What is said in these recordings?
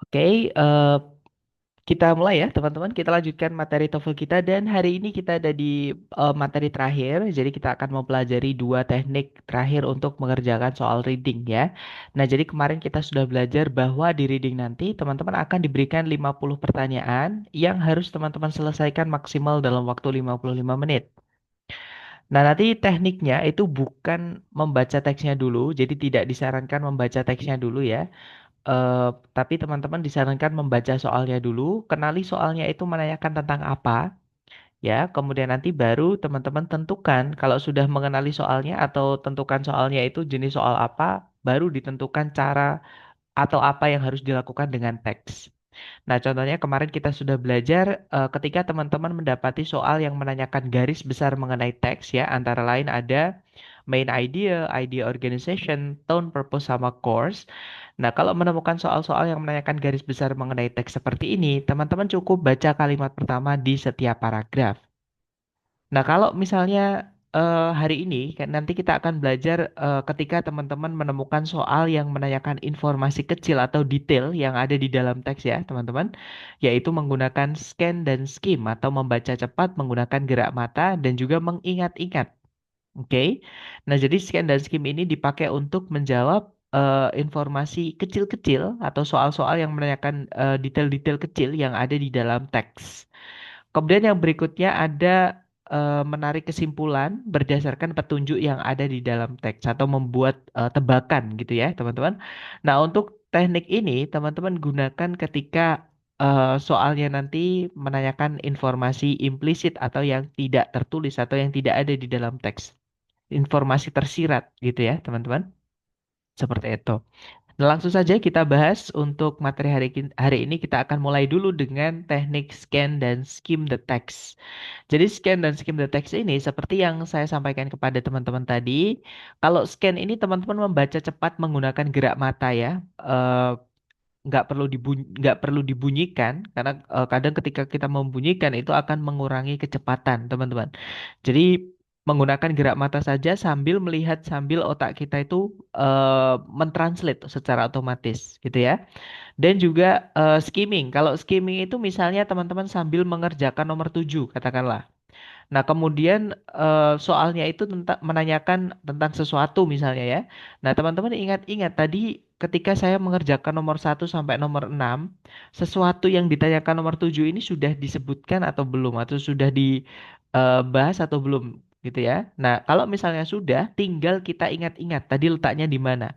Oke, kita mulai ya teman-teman. Kita lanjutkan materi TOEFL kita dan hari ini kita ada di materi terakhir. Jadi kita akan mempelajari dua teknik terakhir untuk mengerjakan soal reading ya. Nah, jadi kemarin kita sudah belajar bahwa di reading nanti teman-teman akan diberikan 50 pertanyaan yang harus teman-teman selesaikan maksimal dalam waktu 55 menit. Nah, nanti tekniknya itu bukan membaca teksnya dulu, jadi tidak disarankan membaca teksnya dulu ya. Eh, tapi teman-teman disarankan membaca soalnya dulu, kenali soalnya itu menanyakan tentang apa, ya. Kemudian nanti baru teman-teman tentukan kalau sudah mengenali soalnya atau tentukan soalnya itu jenis soal apa, baru ditentukan cara atau apa yang harus dilakukan dengan teks. Nah, contohnya kemarin kita sudah belajar ketika teman-teman mendapati soal yang menanyakan garis besar mengenai teks ya, antara lain ada main idea, idea organization, tone, purpose, sama course. Nah, kalau menemukan soal-soal yang menanyakan garis besar mengenai teks seperti ini, teman-teman cukup baca kalimat pertama di setiap paragraf. Nah, kalau misalnya hari ini kan nanti kita akan belajar ketika teman-teman menemukan soal yang menanyakan informasi kecil atau detail yang ada di dalam teks ya, teman-teman, yaitu menggunakan scan dan skim atau membaca cepat menggunakan gerak mata dan juga mengingat-ingat. Oke. Nah, jadi scan dan skim ini dipakai untuk menjawab informasi kecil-kecil atau soal-soal yang menanyakan detail-detail kecil yang ada di dalam teks. Kemudian yang berikutnya ada menarik kesimpulan berdasarkan petunjuk yang ada di dalam teks atau membuat tebakan gitu ya, teman-teman. Nah, untuk teknik ini teman-teman gunakan ketika soalnya nanti menanyakan informasi implisit atau yang tidak tertulis atau yang tidak ada di dalam teks. Informasi tersirat gitu ya, teman-teman. Seperti itu. Nah, langsung saja kita bahas untuk materi hari ini kita akan mulai dulu dengan teknik scan dan skim the text. Jadi scan dan skim the text ini seperti yang saya sampaikan kepada teman-teman tadi, kalau scan ini teman-teman membaca cepat menggunakan gerak mata ya. Nggak perlu dibunyikan karena kadang ketika kita membunyikan itu akan mengurangi kecepatan teman-teman. Jadi menggunakan gerak mata saja sambil melihat sambil otak kita itu mentranslate secara otomatis gitu ya. Dan juga skimming. Kalau skimming itu misalnya teman-teman sambil mengerjakan nomor 7 katakanlah. Nah, kemudian soalnya itu tentang menanyakan tentang sesuatu misalnya ya. Nah, teman-teman ingat-ingat tadi ketika saya mengerjakan nomor 1 sampai nomor 6, sesuatu yang ditanyakan nomor 7 ini sudah disebutkan atau belum atau sudah dibahas atau belum gitu ya. Nah, kalau misalnya sudah, tinggal kita ingat-ingat tadi letaknya di mana.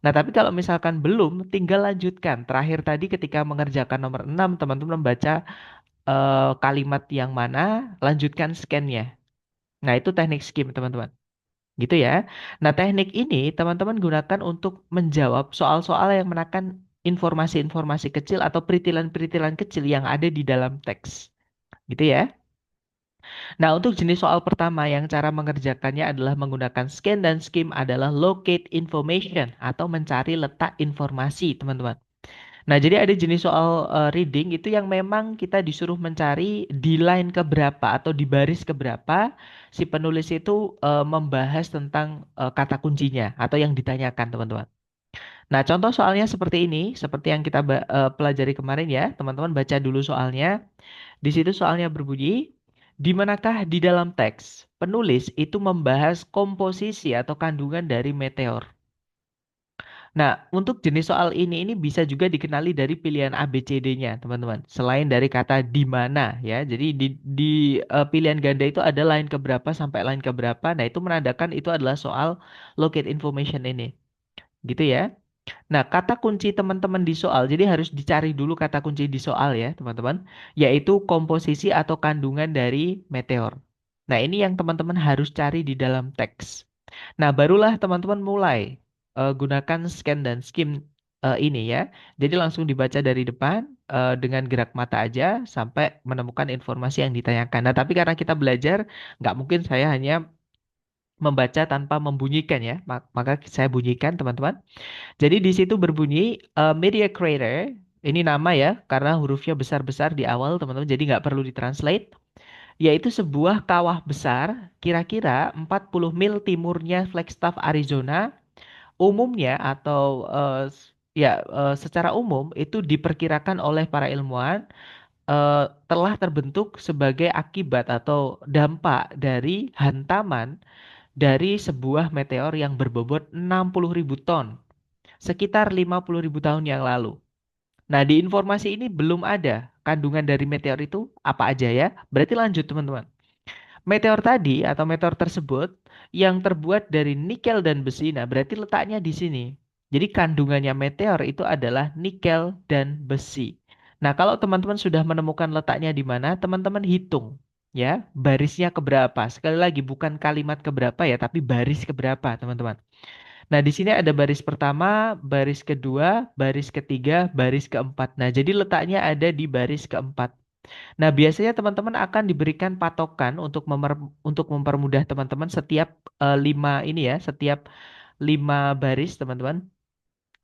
Nah, tapi kalau misalkan belum, tinggal lanjutkan. Terakhir tadi ketika mengerjakan nomor 6, teman-teman membaca kalimat yang mana, lanjutkan scan-nya. Nah, itu teknik skim, teman-teman. Gitu ya. Nah, teknik ini teman-teman gunakan untuk menjawab soal-soal yang menekan informasi-informasi kecil atau peritilan-peritilan kecil yang ada di dalam teks. Gitu ya. Nah, untuk jenis soal pertama yang cara mengerjakannya adalah menggunakan scan dan skim adalah locate information atau mencari letak informasi, teman-teman. Nah, jadi ada jenis soal reading itu yang memang kita disuruh mencari di line keberapa atau di baris keberapa si penulis itu membahas tentang kata kuncinya atau yang ditanyakan, teman-teman. Nah, contoh soalnya seperti ini, seperti yang kita pelajari kemarin ya, teman-teman baca dulu soalnya. Di situ soalnya berbunyi, di manakah di dalam teks penulis itu membahas komposisi atau kandungan dari meteor? Nah, untuk jenis soal ini bisa juga dikenali dari pilihan A, B, C, D-nya, teman-teman. Selain dari kata di mana, ya. Jadi di pilihan ganda itu ada line keberapa sampai line keberapa. Nah, itu menandakan itu adalah soal locate information ini. Gitu ya. Nah, kata kunci teman-teman di soal, jadi harus dicari dulu kata kunci di soal ya, teman-teman. Yaitu komposisi atau kandungan dari meteor. Nah, ini yang teman-teman harus cari di dalam teks. Nah, barulah teman-teman mulai gunakan scan dan skim ini ya. Jadi langsung dibaca dari depan dengan gerak mata aja sampai menemukan informasi yang ditanyakan. Nah, tapi karena kita belajar, nggak mungkin saya hanya membaca tanpa membunyikan ya. Maka saya bunyikan, teman-teman. Jadi di situ berbunyi Media Creator. Ini nama ya, karena hurufnya besar-besar di awal, teman-teman. Jadi nggak perlu ditranslate. Yaitu sebuah kawah besar, kira-kira 40 mil timurnya Flagstaff, Arizona. Umumnya atau ya secara umum itu diperkirakan oleh para ilmuwan telah terbentuk sebagai akibat atau dampak dari hantaman dari sebuah meteor yang berbobot 60.000 ton, sekitar 50.000 tahun yang lalu. Nah, di informasi ini belum ada kandungan dari meteor itu apa aja ya. Berarti lanjut teman-teman. Meteor tadi atau meteor tersebut yang terbuat dari nikel dan besi. Nah, berarti letaknya di sini. Jadi kandungannya meteor itu adalah nikel dan besi. Nah, kalau teman-teman sudah menemukan letaknya di mana, teman-teman hitung ya, barisnya keberapa. Sekali lagi bukan kalimat keberapa ya, tapi baris keberapa, teman-teman. Nah, di sini ada baris pertama, baris kedua, baris ketiga, baris keempat. Nah, jadi letaknya ada di baris keempat. Nah, biasanya teman-teman akan diberikan patokan untuk mempermudah teman-teman setiap lima ini ya, setiap lima baris teman-teman.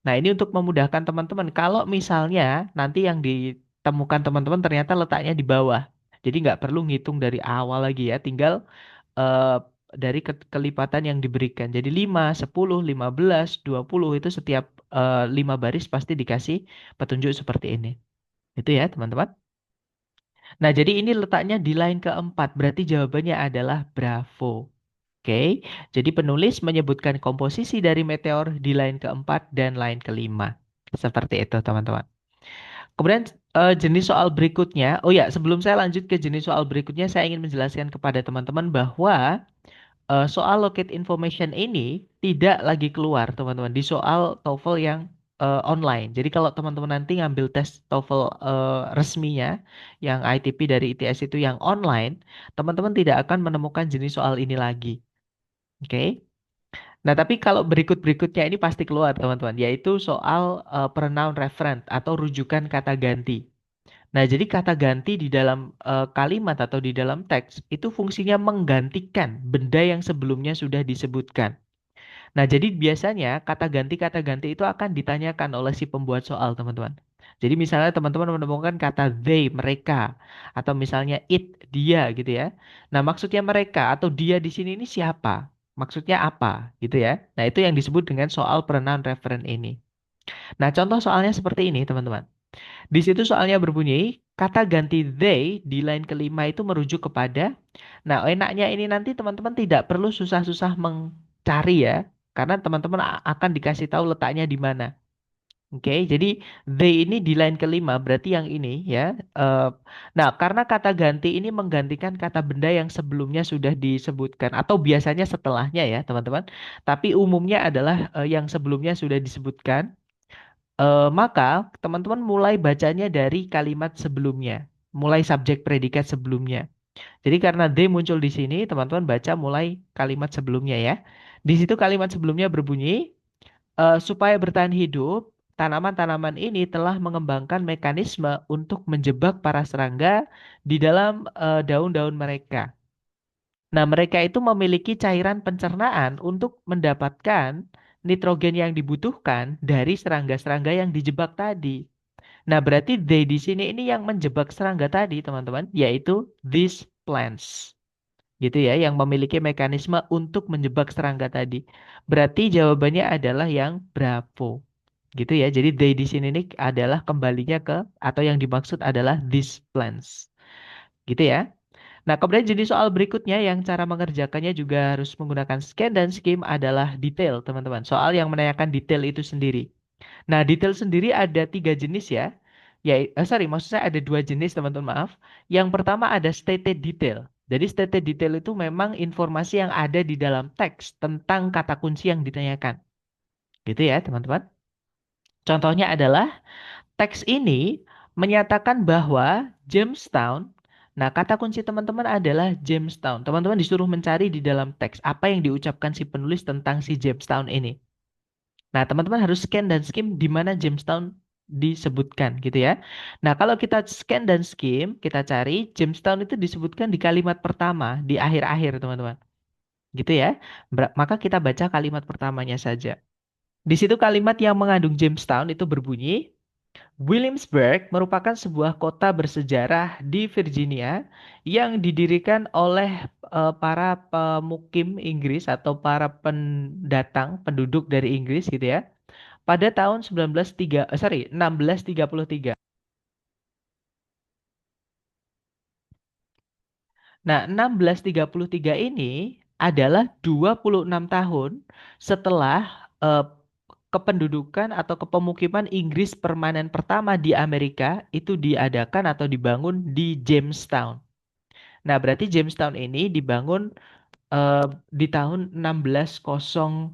Nah, ini untuk memudahkan teman-teman. Kalau misalnya nanti yang ditemukan teman-teman ternyata letaknya di bawah, jadi nggak perlu ngitung dari awal lagi ya, tinggal eh, dari kelipatan yang diberikan. Jadi 5, 10, 15, 20 itu setiap lima baris pasti dikasih petunjuk seperti ini. Itu ya, teman-teman. Nah, jadi ini letaknya di line keempat. Berarti jawabannya adalah Bravo. Oke, jadi penulis menyebutkan komposisi dari meteor di line keempat dan line kelima. Seperti itu, teman-teman. Kemudian jenis soal berikutnya. Oh ya, sebelum saya lanjut ke jenis soal berikutnya, saya ingin menjelaskan kepada teman-teman bahwa soal locate information ini tidak lagi keluar, teman-teman, di soal TOEFL yang online. Jadi kalau teman-teman nanti ngambil tes TOEFL resminya, yang ITP dari ITS itu yang online, teman-teman tidak akan menemukan jenis soal ini lagi. Oke. Nah, tapi kalau berikut-berikutnya ini pasti keluar, teman-teman, yaitu soal pronoun referent atau rujukan kata ganti. Nah, jadi kata ganti di dalam kalimat atau di dalam teks itu fungsinya menggantikan benda yang sebelumnya sudah disebutkan. Nah, jadi biasanya kata ganti itu akan ditanyakan oleh si pembuat soal, teman-teman. Jadi misalnya teman-teman menemukan kata they, mereka, atau misalnya it, dia gitu ya. Nah, maksudnya mereka atau dia di sini ini siapa? Maksudnya apa gitu ya. Nah, itu yang disebut dengan soal pronoun referent ini. Nah, contoh soalnya seperti ini, teman-teman. Di situ soalnya berbunyi, kata ganti they di line kelima itu merujuk kepada, nah enaknya ini nanti teman-teman tidak perlu susah-susah mencari ya, karena teman-teman akan dikasih tahu letaknya di mana. Oke, jadi they ini di line kelima, berarti yang ini ya. eh, nah, karena kata ganti ini menggantikan kata benda yang sebelumnya sudah disebutkan, atau biasanya setelahnya ya, teman-teman. Tapi umumnya adalah yang sebelumnya sudah disebutkan. Maka teman-teman mulai bacanya dari kalimat sebelumnya, mulai subjek predikat sebelumnya. Jadi karena they muncul di sini, teman-teman baca mulai kalimat sebelumnya ya. Di situ kalimat sebelumnya berbunyi, supaya bertahan hidup, tanaman-tanaman ini telah mengembangkan mekanisme untuk menjebak para serangga di dalam daun-daun mereka. Nah, mereka itu memiliki cairan pencernaan untuk mendapatkan nitrogen yang dibutuhkan dari serangga-serangga yang dijebak tadi. Nah, berarti they di sini ini yang menjebak serangga tadi, teman-teman, yaitu these plants. Gitu ya, yang memiliki mekanisme untuk menjebak serangga tadi. Berarti jawabannya adalah yang Bravo. Gitu ya. Jadi they di sini ini adalah kembalinya ke atau yang dimaksud adalah these plants. Gitu ya. Nah, kemudian jenis soal berikutnya yang cara mengerjakannya juga harus menggunakan scan dan skim adalah detail, teman-teman. Soal yang menanyakan detail itu sendiri. Nah, detail sendiri ada tiga jenis ya. Sorry, maksud saya ada dua jenis, teman-teman, maaf. Yang pertama ada stated detail. Jadi stated detail itu memang informasi yang ada di dalam teks tentang kata kunci yang ditanyakan. Gitu ya, teman-teman. Contohnya adalah teks ini menyatakan bahwa Jamestown, nah kata kunci teman-teman adalah Jamestown. Teman-teman disuruh mencari di dalam teks apa yang diucapkan si penulis tentang si Jamestown ini. Nah, teman-teman harus scan dan skim di mana Jamestown disebutkan gitu ya. Nah, kalau kita scan dan skim, kita cari Jamestown itu disebutkan di kalimat pertama, di akhir-akhir, teman-teman. Gitu ya. Maka kita baca kalimat pertamanya saja. Di situ kalimat yang mengandung Jamestown itu berbunyi, Williamsburg merupakan sebuah kota bersejarah di Virginia yang didirikan oleh para pemukim Inggris atau para pendatang, penduduk dari Inggris gitu ya, pada tahun 1633. Nah, 1633 ini adalah 26 tahun setelah kependudukan atau kepemukiman Inggris permanen pertama di Amerika itu diadakan atau dibangun di Jamestown. Nah, berarti Jamestown ini dibangun di tahun 1607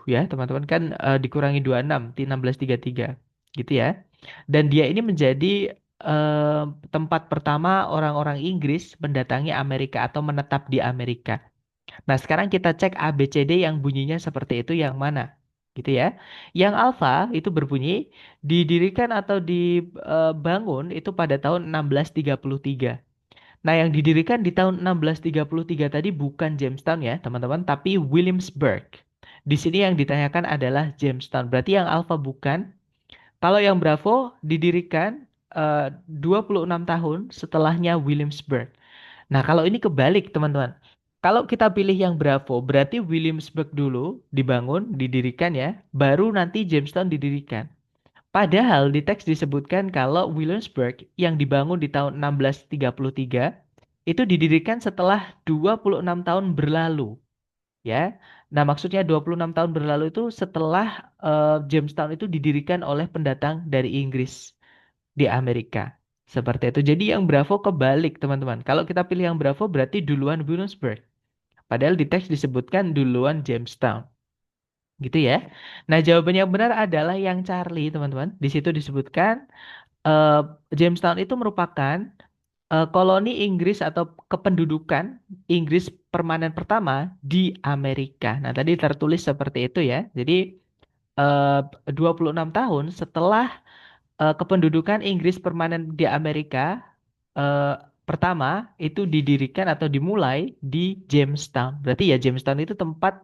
ya, teman-teman kan dikurangi 26 di 1633 gitu ya. Dan dia ini menjadi tempat pertama orang-orang Inggris mendatangi Amerika atau menetap di Amerika. Nah, sekarang kita cek ABCD yang bunyinya seperti itu yang mana? Gitu ya. Yang alfa itu berbunyi didirikan atau dibangun itu pada tahun 1633. Nah, yang didirikan di tahun 1633 tadi bukan Jamestown ya, teman-teman, tapi Williamsburg. Di sini yang ditanyakan adalah Jamestown. Berarti yang alfa bukan. Kalau yang Bravo didirikan 26 tahun setelahnya Williamsburg. Nah, kalau ini kebalik, teman-teman. Kalau kita pilih yang Bravo, berarti Williamsburg dulu dibangun, didirikan ya, baru nanti Jamestown didirikan. Padahal di teks disebutkan kalau Williamsburg yang dibangun di tahun 1633 itu didirikan setelah 26 tahun berlalu, ya. Nah, maksudnya 26 tahun berlalu itu setelah Jamestown itu didirikan oleh pendatang dari Inggris di Amerika. Seperti itu. Jadi yang Bravo kebalik, teman-teman. Kalau kita pilih yang Bravo berarti duluan Williamsburg. Padahal di teks disebutkan duluan Jamestown. Gitu ya. Nah, jawaban yang benar adalah yang Charlie, teman-teman. Di situ disebutkan eh, Jamestown itu merupakan koloni Inggris atau kependudukan Inggris permanen pertama di Amerika. Nah, tadi tertulis seperti itu ya. Jadi eh, 26 tahun setelah kependudukan Inggris permanen di Amerika eh, pertama itu didirikan atau dimulai di Jamestown. Berarti ya Jamestown itu tempat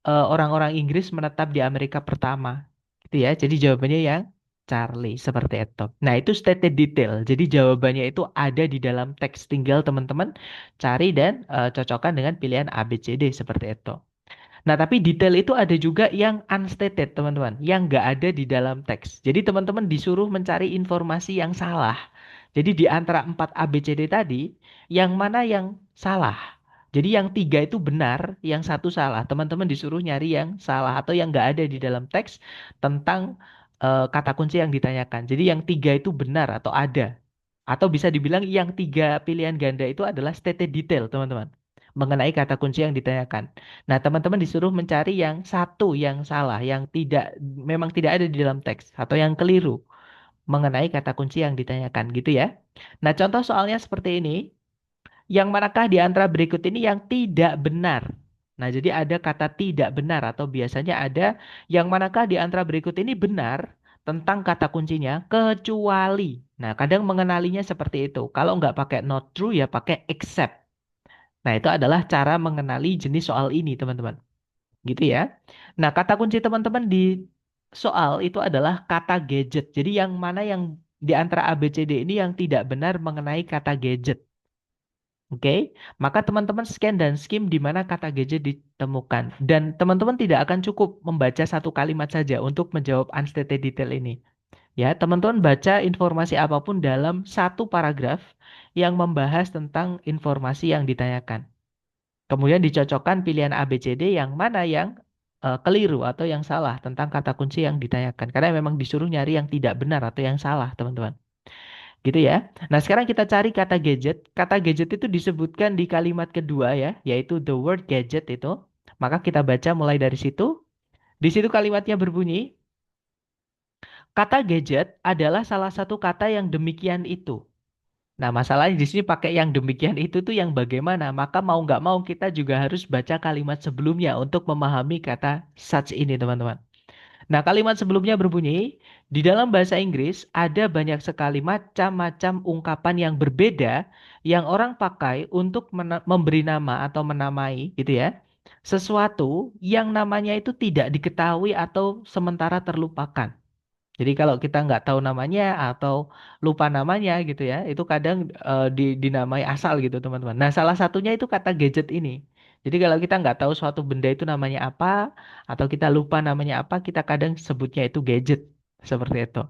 orang-orang Inggris menetap di Amerika pertama. Gitu ya. Jadi jawabannya yang Charlie seperti itu. Nah, itu stated detail. Jadi jawabannya itu ada di dalam teks. Tinggal teman-teman cari dan cocokkan dengan pilihan A, B, C, D seperti itu. Nah, tapi detail itu ada juga yang unstated, teman-teman, yang nggak ada di dalam teks. Jadi teman-teman disuruh mencari informasi yang salah. Jadi di antara 4 A, B, C, D tadi, yang mana yang salah? Jadi yang tiga itu benar, yang satu salah. Teman-teman disuruh nyari yang salah atau yang nggak ada di dalam teks tentang kata kunci yang ditanyakan. Jadi yang tiga itu benar atau ada. Atau bisa dibilang yang tiga pilihan ganda itu adalah stated detail, teman-teman. Mengenai kata kunci yang ditanyakan. Nah, teman-teman disuruh mencari yang satu yang salah, yang tidak memang tidak ada di dalam teks atau yang keliru mengenai kata kunci yang ditanyakan gitu ya. Nah, contoh soalnya seperti ini. Yang manakah di antara berikut ini yang tidak benar? Nah, jadi ada kata tidak benar atau biasanya ada yang manakah di antara berikut ini benar tentang kata kuncinya kecuali. Nah, kadang mengenalinya seperti itu. Kalau nggak pakai not true ya pakai except. Nah, itu adalah cara mengenali jenis soal ini, teman-teman. Gitu ya. Nah, kata kunci teman-teman di soal itu adalah kata gadget. Jadi yang mana yang di antara A, B, C, D ini yang tidak benar mengenai kata gadget. Oke, maka teman-teman scan dan skim di mana kata gadget ditemukan. Dan teman-teman tidak akan cukup membaca satu kalimat saja untuk menjawab unstated detail ini. Ya, teman-teman baca informasi apapun dalam satu paragraf yang membahas tentang informasi yang ditanyakan. Kemudian dicocokkan pilihan A, B, C, D yang mana yang keliru atau yang salah tentang kata kunci yang ditanyakan. Karena memang disuruh nyari yang tidak benar atau yang salah, teman-teman. Gitu ya. Nah, sekarang kita cari kata gadget. Kata gadget itu disebutkan di kalimat kedua ya, yaitu the word gadget itu. Maka kita baca mulai dari situ. Di situ kalimatnya berbunyi, kata gadget adalah salah satu kata yang demikian itu. Nah, masalahnya di sini pakai yang demikian itu tuh yang bagaimana? Maka mau nggak mau kita juga harus baca kalimat sebelumnya untuk memahami kata such ini, teman-teman. Nah, kalimat sebelumnya berbunyi, di dalam bahasa Inggris ada banyak sekali macam-macam ungkapan yang berbeda yang orang pakai untuk memberi nama atau menamai, gitu ya. Sesuatu yang namanya itu tidak diketahui atau sementara terlupakan. Jadi kalau kita nggak tahu namanya atau lupa namanya gitu ya, itu kadang dinamai asal gitu teman-teman. Nah, salah satunya itu kata gadget ini. Jadi kalau kita nggak tahu suatu benda itu namanya apa, atau kita lupa namanya apa, kita kadang sebutnya itu gadget. Seperti itu.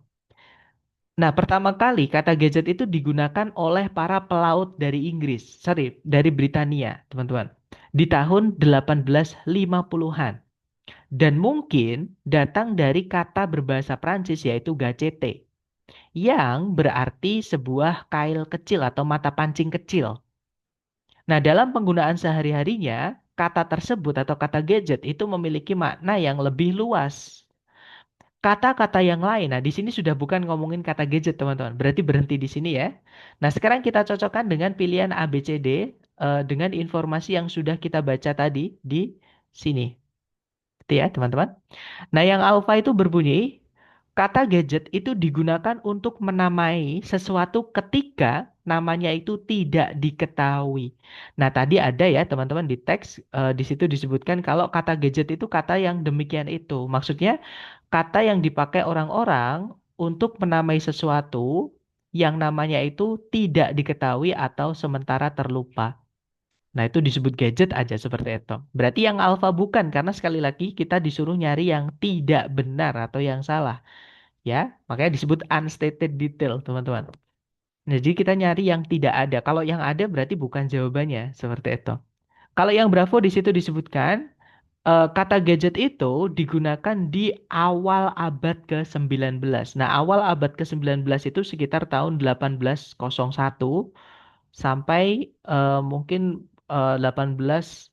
Nah, pertama kali kata gadget itu digunakan oleh para pelaut dari Inggris. Sorry, dari Britania, teman-teman. Di tahun 1850-an. Dan mungkin datang dari kata berbahasa Prancis yaitu gacete. Yang berarti sebuah kail kecil atau mata pancing kecil. Nah, dalam penggunaan sehari-harinya, kata tersebut atau kata gadget itu memiliki makna yang lebih luas. Kata-kata yang lain, nah di sini sudah bukan ngomongin kata gadget, teman-teman. Berarti berhenti di sini ya. Nah, sekarang kita cocokkan dengan pilihan A, B, C, D dengan informasi yang sudah kita baca tadi di sini. Itu ya, teman-teman. Nah, yang alfa itu berbunyi, kata gadget itu digunakan untuk menamai sesuatu ketika namanya itu tidak diketahui. Nah, tadi ada ya teman-teman di teks di situ disebutkan kalau kata gadget itu kata yang demikian itu. Maksudnya kata yang dipakai orang-orang untuk menamai sesuatu yang namanya itu tidak diketahui atau sementara terlupa. Nah, itu disebut gadget aja seperti itu. Berarti yang alfa bukan, karena sekali lagi kita disuruh nyari yang tidak benar atau yang salah. Ya, makanya disebut unstated detail, teman-teman. Nah, jadi kita nyari yang tidak ada. Kalau yang ada berarti bukan jawabannya, seperti itu. Kalau yang Bravo di situ disebutkan, kata gadget itu digunakan di awal abad ke-19. Nah, awal abad ke-19 itu sekitar tahun 1801 sampai mungkin 1820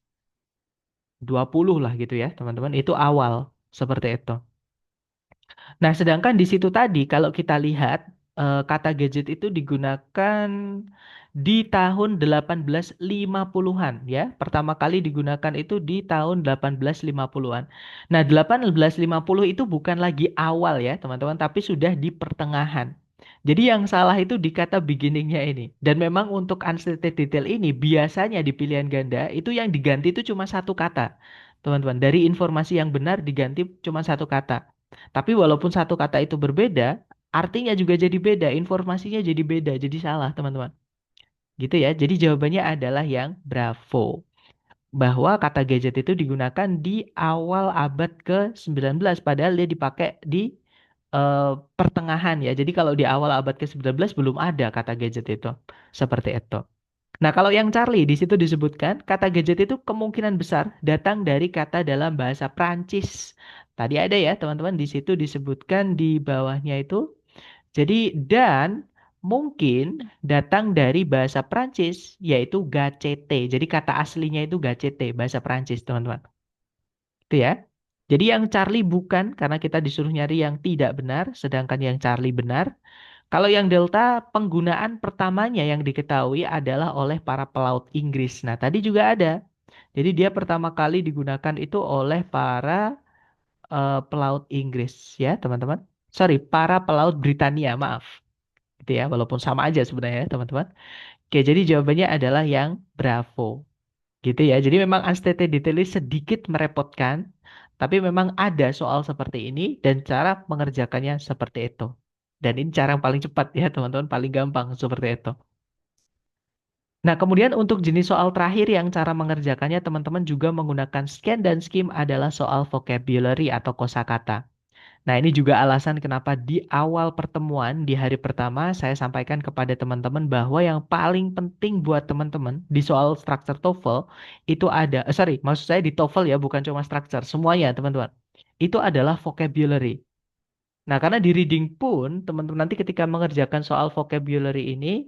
lah gitu ya, teman-teman. Itu awal seperti itu. Nah, sedangkan di situ tadi kalau kita lihat kata gadget itu digunakan di tahun 1850-an ya. Pertama kali digunakan itu di tahun 1850-an. Nah, 1850 itu bukan lagi awal ya, teman-teman, tapi sudah di pertengahan. Jadi yang salah itu di kata beginningnya ini. Dan memang untuk unstated detail ini biasanya di pilihan ganda itu yang diganti itu cuma satu kata. Teman-teman, dari informasi yang benar diganti cuma satu kata. Tapi walaupun satu kata itu berbeda, artinya juga jadi beda, informasinya jadi beda, jadi salah, teman-teman. Gitu ya. Jadi jawabannya adalah yang Bravo. Bahwa kata gadget itu digunakan di awal abad ke-19, padahal dia dipakai di pertengahan ya. Jadi kalau di awal abad ke-19 belum ada kata gadget itu. Seperti itu. Nah, kalau yang Charlie di situ disebutkan kata gadget itu kemungkinan besar datang dari kata dalam bahasa Prancis. Tadi ada ya, teman-teman, di situ disebutkan di bawahnya itu. Jadi dan mungkin datang dari bahasa Prancis yaitu gacete. Jadi kata aslinya itu gacete, bahasa Prancis, teman-teman. Itu ya. Jadi yang Charlie bukan karena kita disuruh nyari yang tidak benar, sedangkan yang Charlie benar. Kalau yang Delta, penggunaan pertamanya yang diketahui adalah oleh para pelaut Inggris. Nah, tadi juga ada. Jadi dia pertama kali digunakan itu oleh para pelaut Inggris ya, teman-teman. Sorry, para pelaut Britania, maaf. Gitu ya, walaupun sama aja sebenarnya, teman-teman. Oke, jadi jawabannya adalah yang Bravo. Gitu ya. Jadi memang unstated detail ini sedikit merepotkan, tapi memang ada soal seperti ini dan cara mengerjakannya seperti itu. Dan ini cara yang paling cepat ya, teman-teman, paling gampang seperti itu. Nah, kemudian untuk jenis soal terakhir yang cara mengerjakannya teman-teman juga menggunakan scan dan skim adalah soal vocabulary atau kosakata. Nah, ini juga alasan kenapa di awal pertemuan di hari pertama saya sampaikan kepada teman-teman bahwa yang paling penting buat teman-teman di soal structure TOEFL itu ada, sorry, maksud saya di TOEFL ya, bukan cuma structure, semuanya teman-teman. Itu adalah vocabulary. Nah, karena di reading pun teman-teman nanti ketika mengerjakan soal vocabulary ini,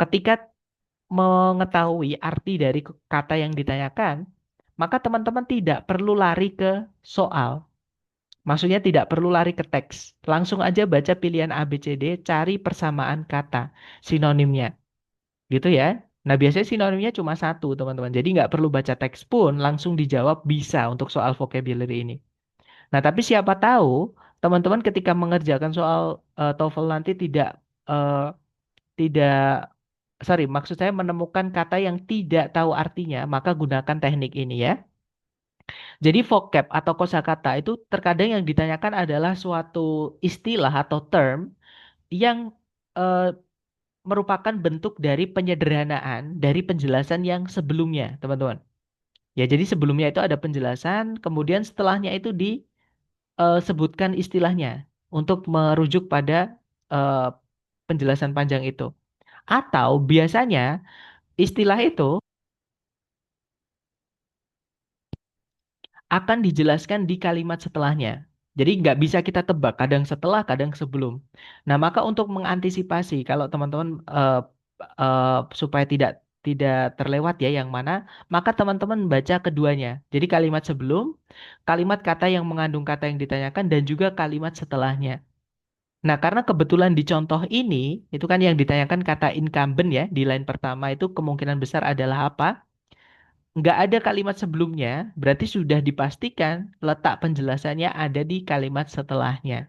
ketika mengetahui arti dari kata yang ditanyakan, maka teman-teman tidak perlu lari ke soal. Maksudnya tidak perlu lari ke teks. Langsung aja baca pilihan A, B, C, D, cari persamaan kata, sinonimnya. Gitu ya. Nah, biasanya sinonimnya cuma satu, teman-teman. Jadi nggak perlu baca teks pun, langsung dijawab bisa untuk soal vocabulary ini. Nah, tapi siapa tahu teman-teman ketika mengerjakan soal TOEFL nanti eh, tidak, sorry, maksud saya menemukan kata yang tidak tahu artinya, maka gunakan teknik ini ya. Jadi vocab atau kosakata itu terkadang yang ditanyakan adalah suatu istilah atau term yang eh, merupakan bentuk dari penyederhanaan dari penjelasan yang sebelumnya, teman-teman. Ya, jadi sebelumnya itu ada penjelasan, kemudian setelahnya itu disebutkan istilahnya untuk merujuk pada eh, penjelasan panjang itu. Atau biasanya istilah itu akan dijelaskan di kalimat setelahnya. Jadi nggak bisa kita tebak, kadang setelah, kadang sebelum. Nah, maka untuk mengantisipasi kalau teman-teman supaya tidak terlewat ya yang mana, maka teman-teman baca keduanya. Jadi kalimat sebelum, kalimat kata yang mengandung kata yang ditanyakan, dan juga kalimat setelahnya. Nah, karena kebetulan di contoh ini, itu kan yang ditanyakan kata incumbent ya, di line pertama itu kemungkinan besar adalah apa? Nggak ada kalimat sebelumnya, berarti sudah dipastikan letak penjelasannya ada di kalimat setelahnya.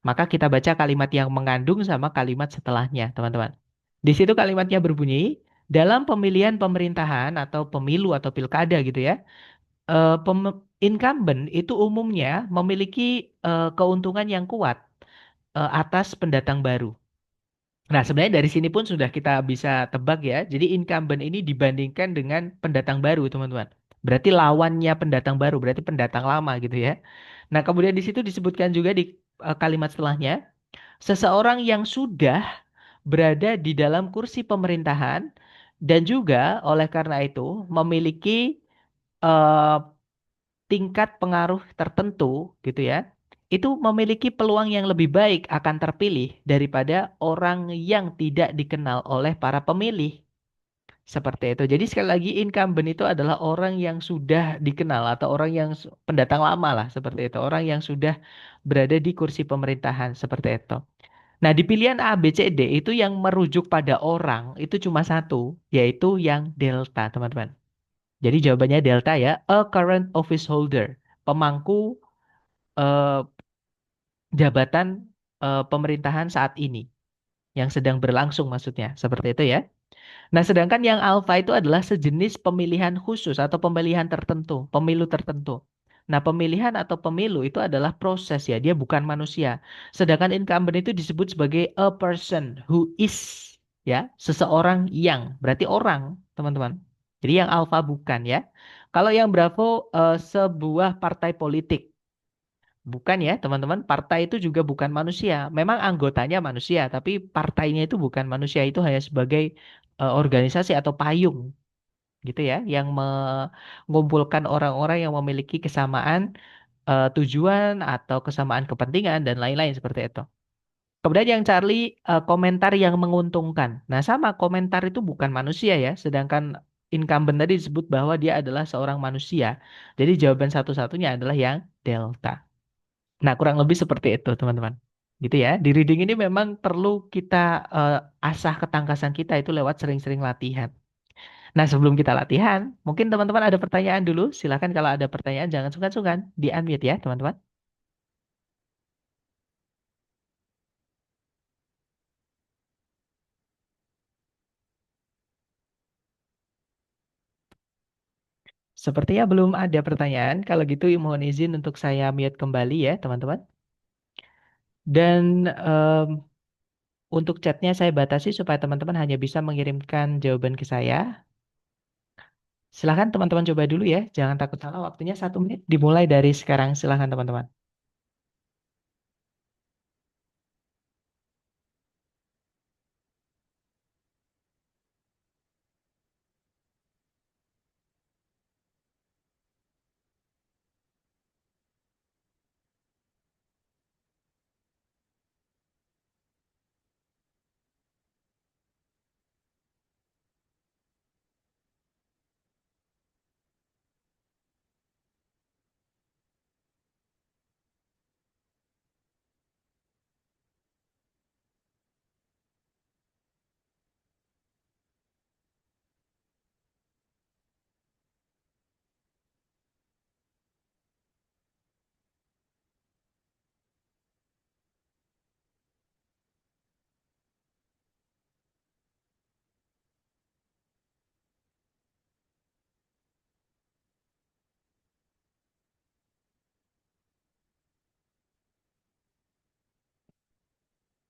Maka kita baca kalimat yang mengandung sama kalimat setelahnya, teman-teman. Di situ kalimatnya berbunyi, dalam pemilihan pemerintahan atau pemilu atau pilkada gitu ya, incumbent itu umumnya memiliki keuntungan yang kuat atas pendatang baru. Nah, sebenarnya dari sini pun sudah kita bisa tebak ya. Jadi incumbent ini dibandingkan dengan pendatang baru, teman-teman. Berarti lawannya pendatang baru, berarti pendatang lama gitu ya. Nah, kemudian di situ disebutkan juga di kalimat setelahnya, seseorang yang sudah berada di dalam kursi pemerintahan dan juga oleh karena itu memiliki eh, tingkat pengaruh tertentu gitu ya, itu memiliki peluang yang lebih baik akan terpilih daripada orang yang tidak dikenal oleh para pemilih. Seperti itu. Jadi sekali lagi incumbent itu adalah orang yang sudah dikenal atau orang yang pendatang lama lah seperti itu. Orang yang sudah berada di kursi pemerintahan seperti itu. Nah, di pilihan A, B, C, D itu yang merujuk pada orang itu cuma satu, yaitu yang delta, teman-teman. Jadi jawabannya delta ya, a current office holder, pemangku eh, jabatan pemerintahan saat ini yang sedang berlangsung maksudnya, seperti itu ya. Nah, sedangkan yang alfa itu adalah sejenis pemilihan khusus atau pemilihan tertentu, pemilu tertentu. Nah, pemilihan atau pemilu itu adalah proses ya, dia bukan manusia. Sedangkan incumbent itu disebut sebagai a person who is ya, seseorang yang, berarti orang, teman-teman. Jadi yang alfa bukan ya. Kalau yang Bravo sebuah partai politik. Bukan ya, teman-teman. Partai itu juga bukan manusia. Memang anggotanya manusia, tapi partainya itu bukan manusia. Itu hanya sebagai organisasi atau payung, gitu ya, yang mengumpulkan orang-orang yang memiliki kesamaan tujuan atau kesamaan kepentingan dan lain-lain seperti itu. Kemudian yang Charlie komentar yang menguntungkan. Nah, sama komentar itu bukan manusia ya, sedangkan incumbent tadi disebut bahwa dia adalah seorang manusia. Jadi jawaban satu-satunya adalah yang delta. Nah, kurang lebih seperti itu, teman-teman. Gitu ya. Di reading ini memang perlu kita eh, asah ketangkasan kita itu lewat sering-sering latihan. Nah, sebelum kita latihan, mungkin teman-teman ada pertanyaan dulu. Silakan kalau ada pertanyaan jangan sungkan-sungkan di-unmute ya, teman-teman. Sepertinya belum ada pertanyaan. Kalau gitu mohon izin untuk saya mute kembali ya, teman-teman. Dan untuk chatnya saya batasi supaya teman-teman hanya bisa mengirimkan jawaban ke saya. Silahkan teman-teman coba dulu ya. Jangan takut salah. Waktunya 1 menit. Dimulai dari sekarang. Silahkan teman-teman.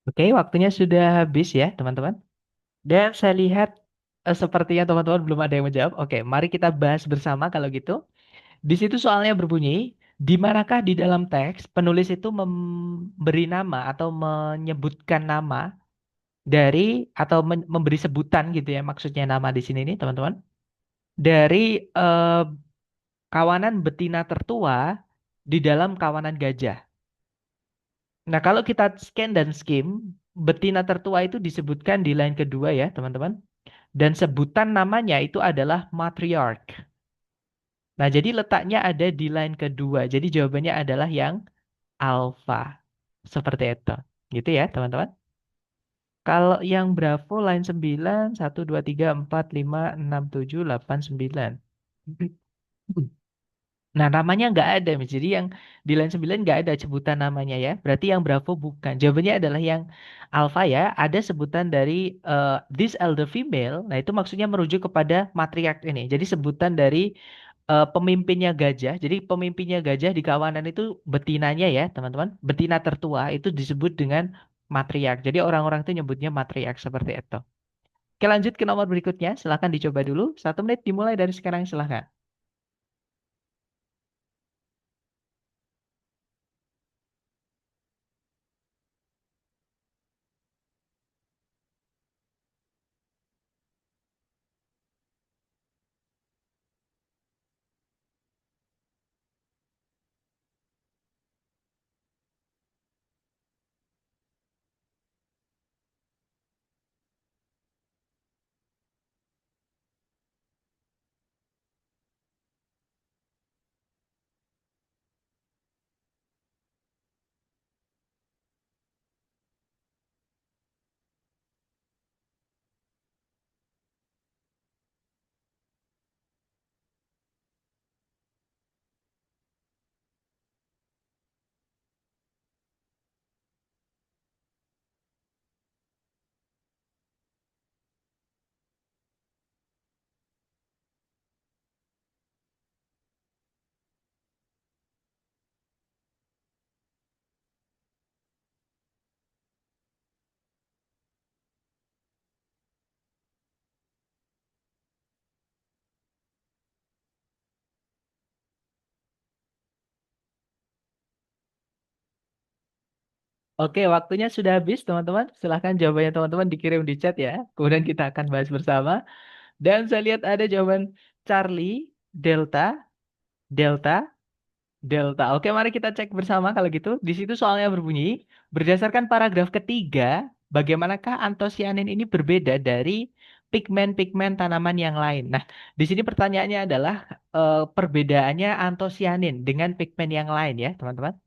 Oke, waktunya sudah habis ya, teman-teman. Dan saya lihat Sepertinya teman-teman belum ada yang menjawab. Oke, mari kita bahas bersama kalau gitu. Di situ soalnya berbunyi, di manakah di dalam teks penulis itu memberi nama atau menyebutkan nama dari atau memberi sebutan gitu ya, maksudnya nama di sini nih teman-teman, dari eh, kawanan betina tertua di dalam kawanan gajah. Nah, kalau kita scan dan skim, betina tertua itu disebutkan di line kedua ya, teman-teman. Dan sebutan namanya itu adalah matriarch. Nah, jadi letaknya ada di line kedua. Jadi jawabannya adalah yang alpha. Seperti itu. Gitu ya, teman-teman. Kalau yang Bravo line 9, 1, 2, 3, 4, 5, 6, 7, 8, 9. Nah, namanya nggak ada, Miss. Jadi yang di line 9 nggak ada sebutan namanya ya. Berarti yang Bravo bukan. Jawabannya adalah yang Alpha ya. Ada sebutan dari this elder female. Nah, itu maksudnya merujuk kepada matriarch ini. Jadi sebutan dari pemimpinnya gajah. Jadi pemimpinnya gajah di kawanan itu betinanya ya, teman-teman. Betina tertua itu disebut dengan matriarch. Jadi orang-orang itu nyebutnya matriarch seperti itu. Oke, lanjut ke nomor berikutnya. Silahkan dicoba dulu. 1 menit dimulai dari sekarang, silahkan. Oke, waktunya sudah habis, teman-teman. Silahkan jawabannya teman-teman dikirim di chat ya. Kemudian kita akan bahas bersama. Dan saya lihat ada jawaban Charlie, Delta, Delta, Delta. Oke, mari kita cek bersama kalau gitu. Di situ soalnya berbunyi, berdasarkan paragraf ketiga, bagaimanakah antosianin ini berbeda dari pigmen-pigmen tanaman yang lain? Nah, di sini pertanyaannya adalah perbedaannya antosianin dengan pigmen yang lain ya, teman-teman.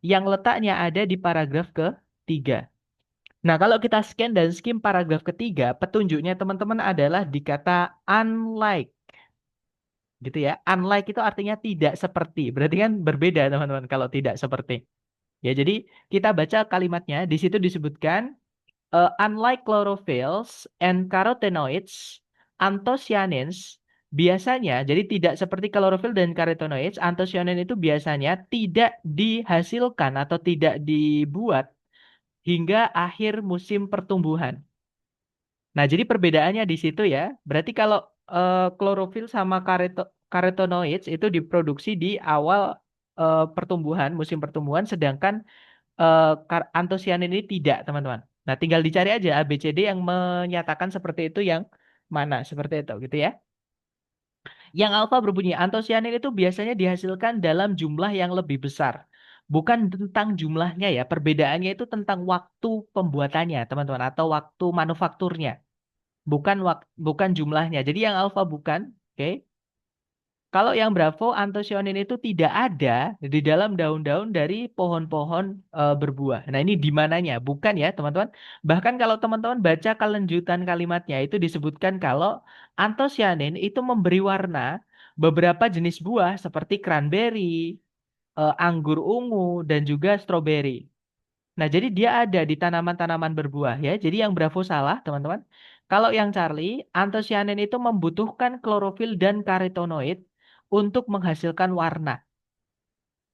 Yang letaknya ada di paragraf ketiga. Nah, kalau kita scan dan skim paragraf ketiga, petunjuknya teman-teman adalah di kata unlike, gitu ya. Unlike itu artinya tidak seperti. Berarti kan berbeda, teman-teman, kalau tidak seperti. Ya, jadi kita baca kalimatnya. Di situ disebutkan, unlike chlorophylls and carotenoids, anthocyanins biasanya, jadi tidak seperti klorofil dan carotenoids, anthocyanin itu biasanya tidak dihasilkan atau tidak dibuat hingga akhir musim pertumbuhan. Nah, jadi perbedaannya di situ ya. Berarti kalau klorofil sama carotenoids itu diproduksi di awal pertumbuhan, musim pertumbuhan, sedangkan antosianin ini tidak, teman-teman. Nah, tinggal dicari aja ABCD yang menyatakan seperti itu yang mana, seperti itu gitu ya. Yang alfa berbunyi antosianin itu biasanya dihasilkan dalam jumlah yang lebih besar. Bukan tentang jumlahnya ya, perbedaannya itu tentang waktu pembuatannya, teman-teman, atau waktu manufakturnya. Bukan jumlahnya. Jadi yang alfa bukan, oke. Kalau yang Bravo, antosianin itu tidak ada di dalam daun-daun dari pohon-pohon berbuah. Nah, ini di mananya? Bukan ya, teman-teman. Bahkan kalau teman-teman baca kelanjutan kalimatnya itu disebutkan kalau antosianin itu memberi warna beberapa jenis buah seperti cranberry, anggur ungu, dan juga stroberi. Nah, jadi dia ada di tanaman-tanaman berbuah ya. Jadi yang Bravo salah, teman-teman. Kalau yang Charlie, antosianin itu membutuhkan klorofil dan karotenoid untuk menghasilkan warna.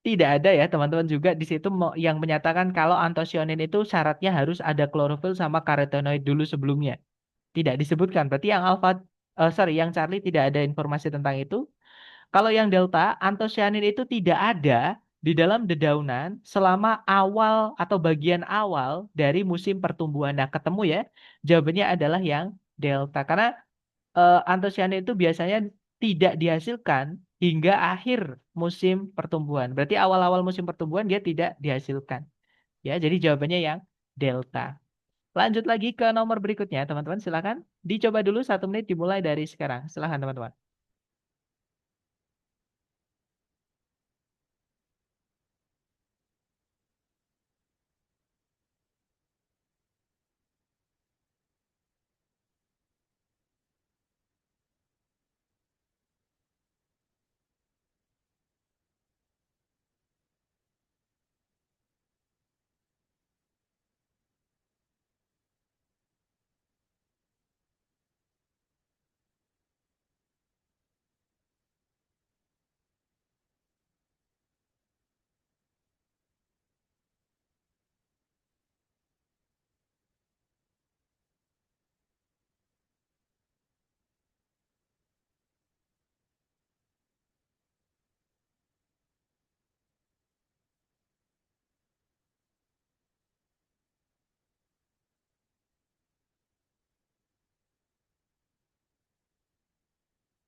Tidak ada ya, teman-teman juga di situ yang menyatakan kalau antosianin itu syaratnya harus ada klorofil sama karotenoid dulu sebelumnya. tidak disebutkan. Berarti yang alfa, sorry, yang Charlie tidak ada informasi tentang itu. Kalau yang delta, antosianin itu tidak ada di dalam dedaunan selama awal atau bagian awal dari musim pertumbuhan. Nah, ketemu ya, jawabannya adalah yang delta. Karena antosianin itu biasanya tidak dihasilkan hingga akhir musim pertumbuhan. Berarti awal-awal musim pertumbuhan dia tidak dihasilkan. Ya, jadi jawabannya yang delta. Lanjut lagi ke nomor berikutnya, teman-teman. Silakan dicoba dulu 1 menit dimulai dari sekarang. Silakan, teman-teman.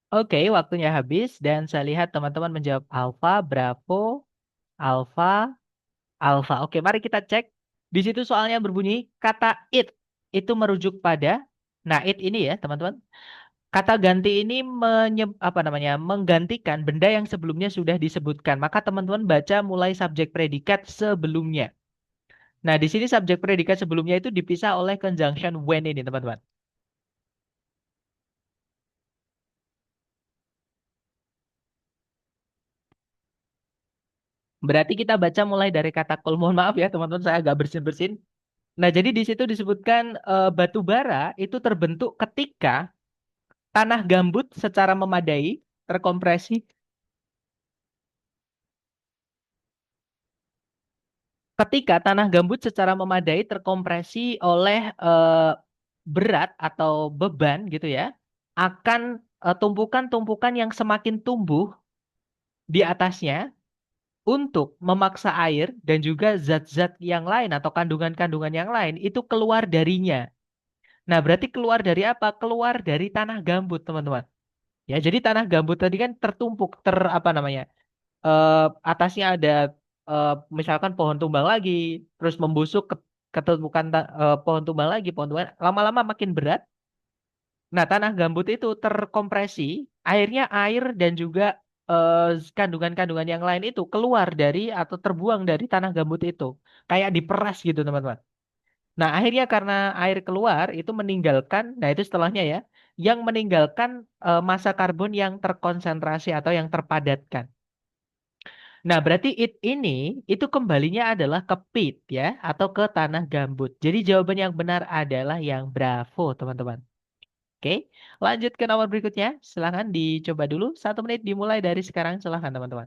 Oke, waktunya habis dan saya lihat teman-teman menjawab alfa, Bravo, alfa, alfa. Oke, mari kita cek. Di situ soalnya berbunyi kata it itu merujuk pada, nah it ini ya teman-teman. Kata ganti ini apa namanya menggantikan benda yang sebelumnya sudah disebutkan. Maka teman-teman baca mulai subjek predikat sebelumnya. Nah, di sini subjek predikat sebelumnya itu dipisah oleh conjunction when ini teman-teman. Berarti kita baca mulai dari kata kol. Mohon maaf ya teman-teman, saya agak bersin-bersin. Nah, jadi di situ disebutkan batu bara itu terbentuk ketika tanah gambut secara memadai terkompresi. Ketika tanah gambut secara memadai terkompresi oleh berat atau beban gitu ya, akan tumpukan-tumpukan yang semakin tumbuh di atasnya untuk memaksa air dan juga zat-zat yang lain atau kandungan-kandungan yang lain itu keluar darinya. Nah, berarti keluar dari apa? Keluar dari tanah gambut, teman-teman. Ya, jadi tanah gambut tadi kan tertumpuk, apa namanya? Atasnya ada misalkan pohon tumbang lagi, terus membusuk ketumpukan pohon tumbang lagi, pohon tumbang lama-lama makin berat. Nah, tanah gambut itu terkompresi, airnya air dan juga kandungan-kandungan yang lain itu keluar dari atau terbuang dari tanah gambut itu, kayak diperas gitu, teman-teman. Nah, akhirnya karena air keluar itu meninggalkan, nah itu setelahnya ya, yang meninggalkan massa karbon yang terkonsentrasi atau yang terpadatkan. Nah, berarti it ini itu kembalinya adalah ke pit ya atau ke tanah gambut. Jadi jawaban yang benar adalah yang bravo, teman-teman. Oke, lanjut ke nomor berikutnya. Silahkan dicoba dulu. 1 menit dimulai dari sekarang. Silahkan, teman-teman.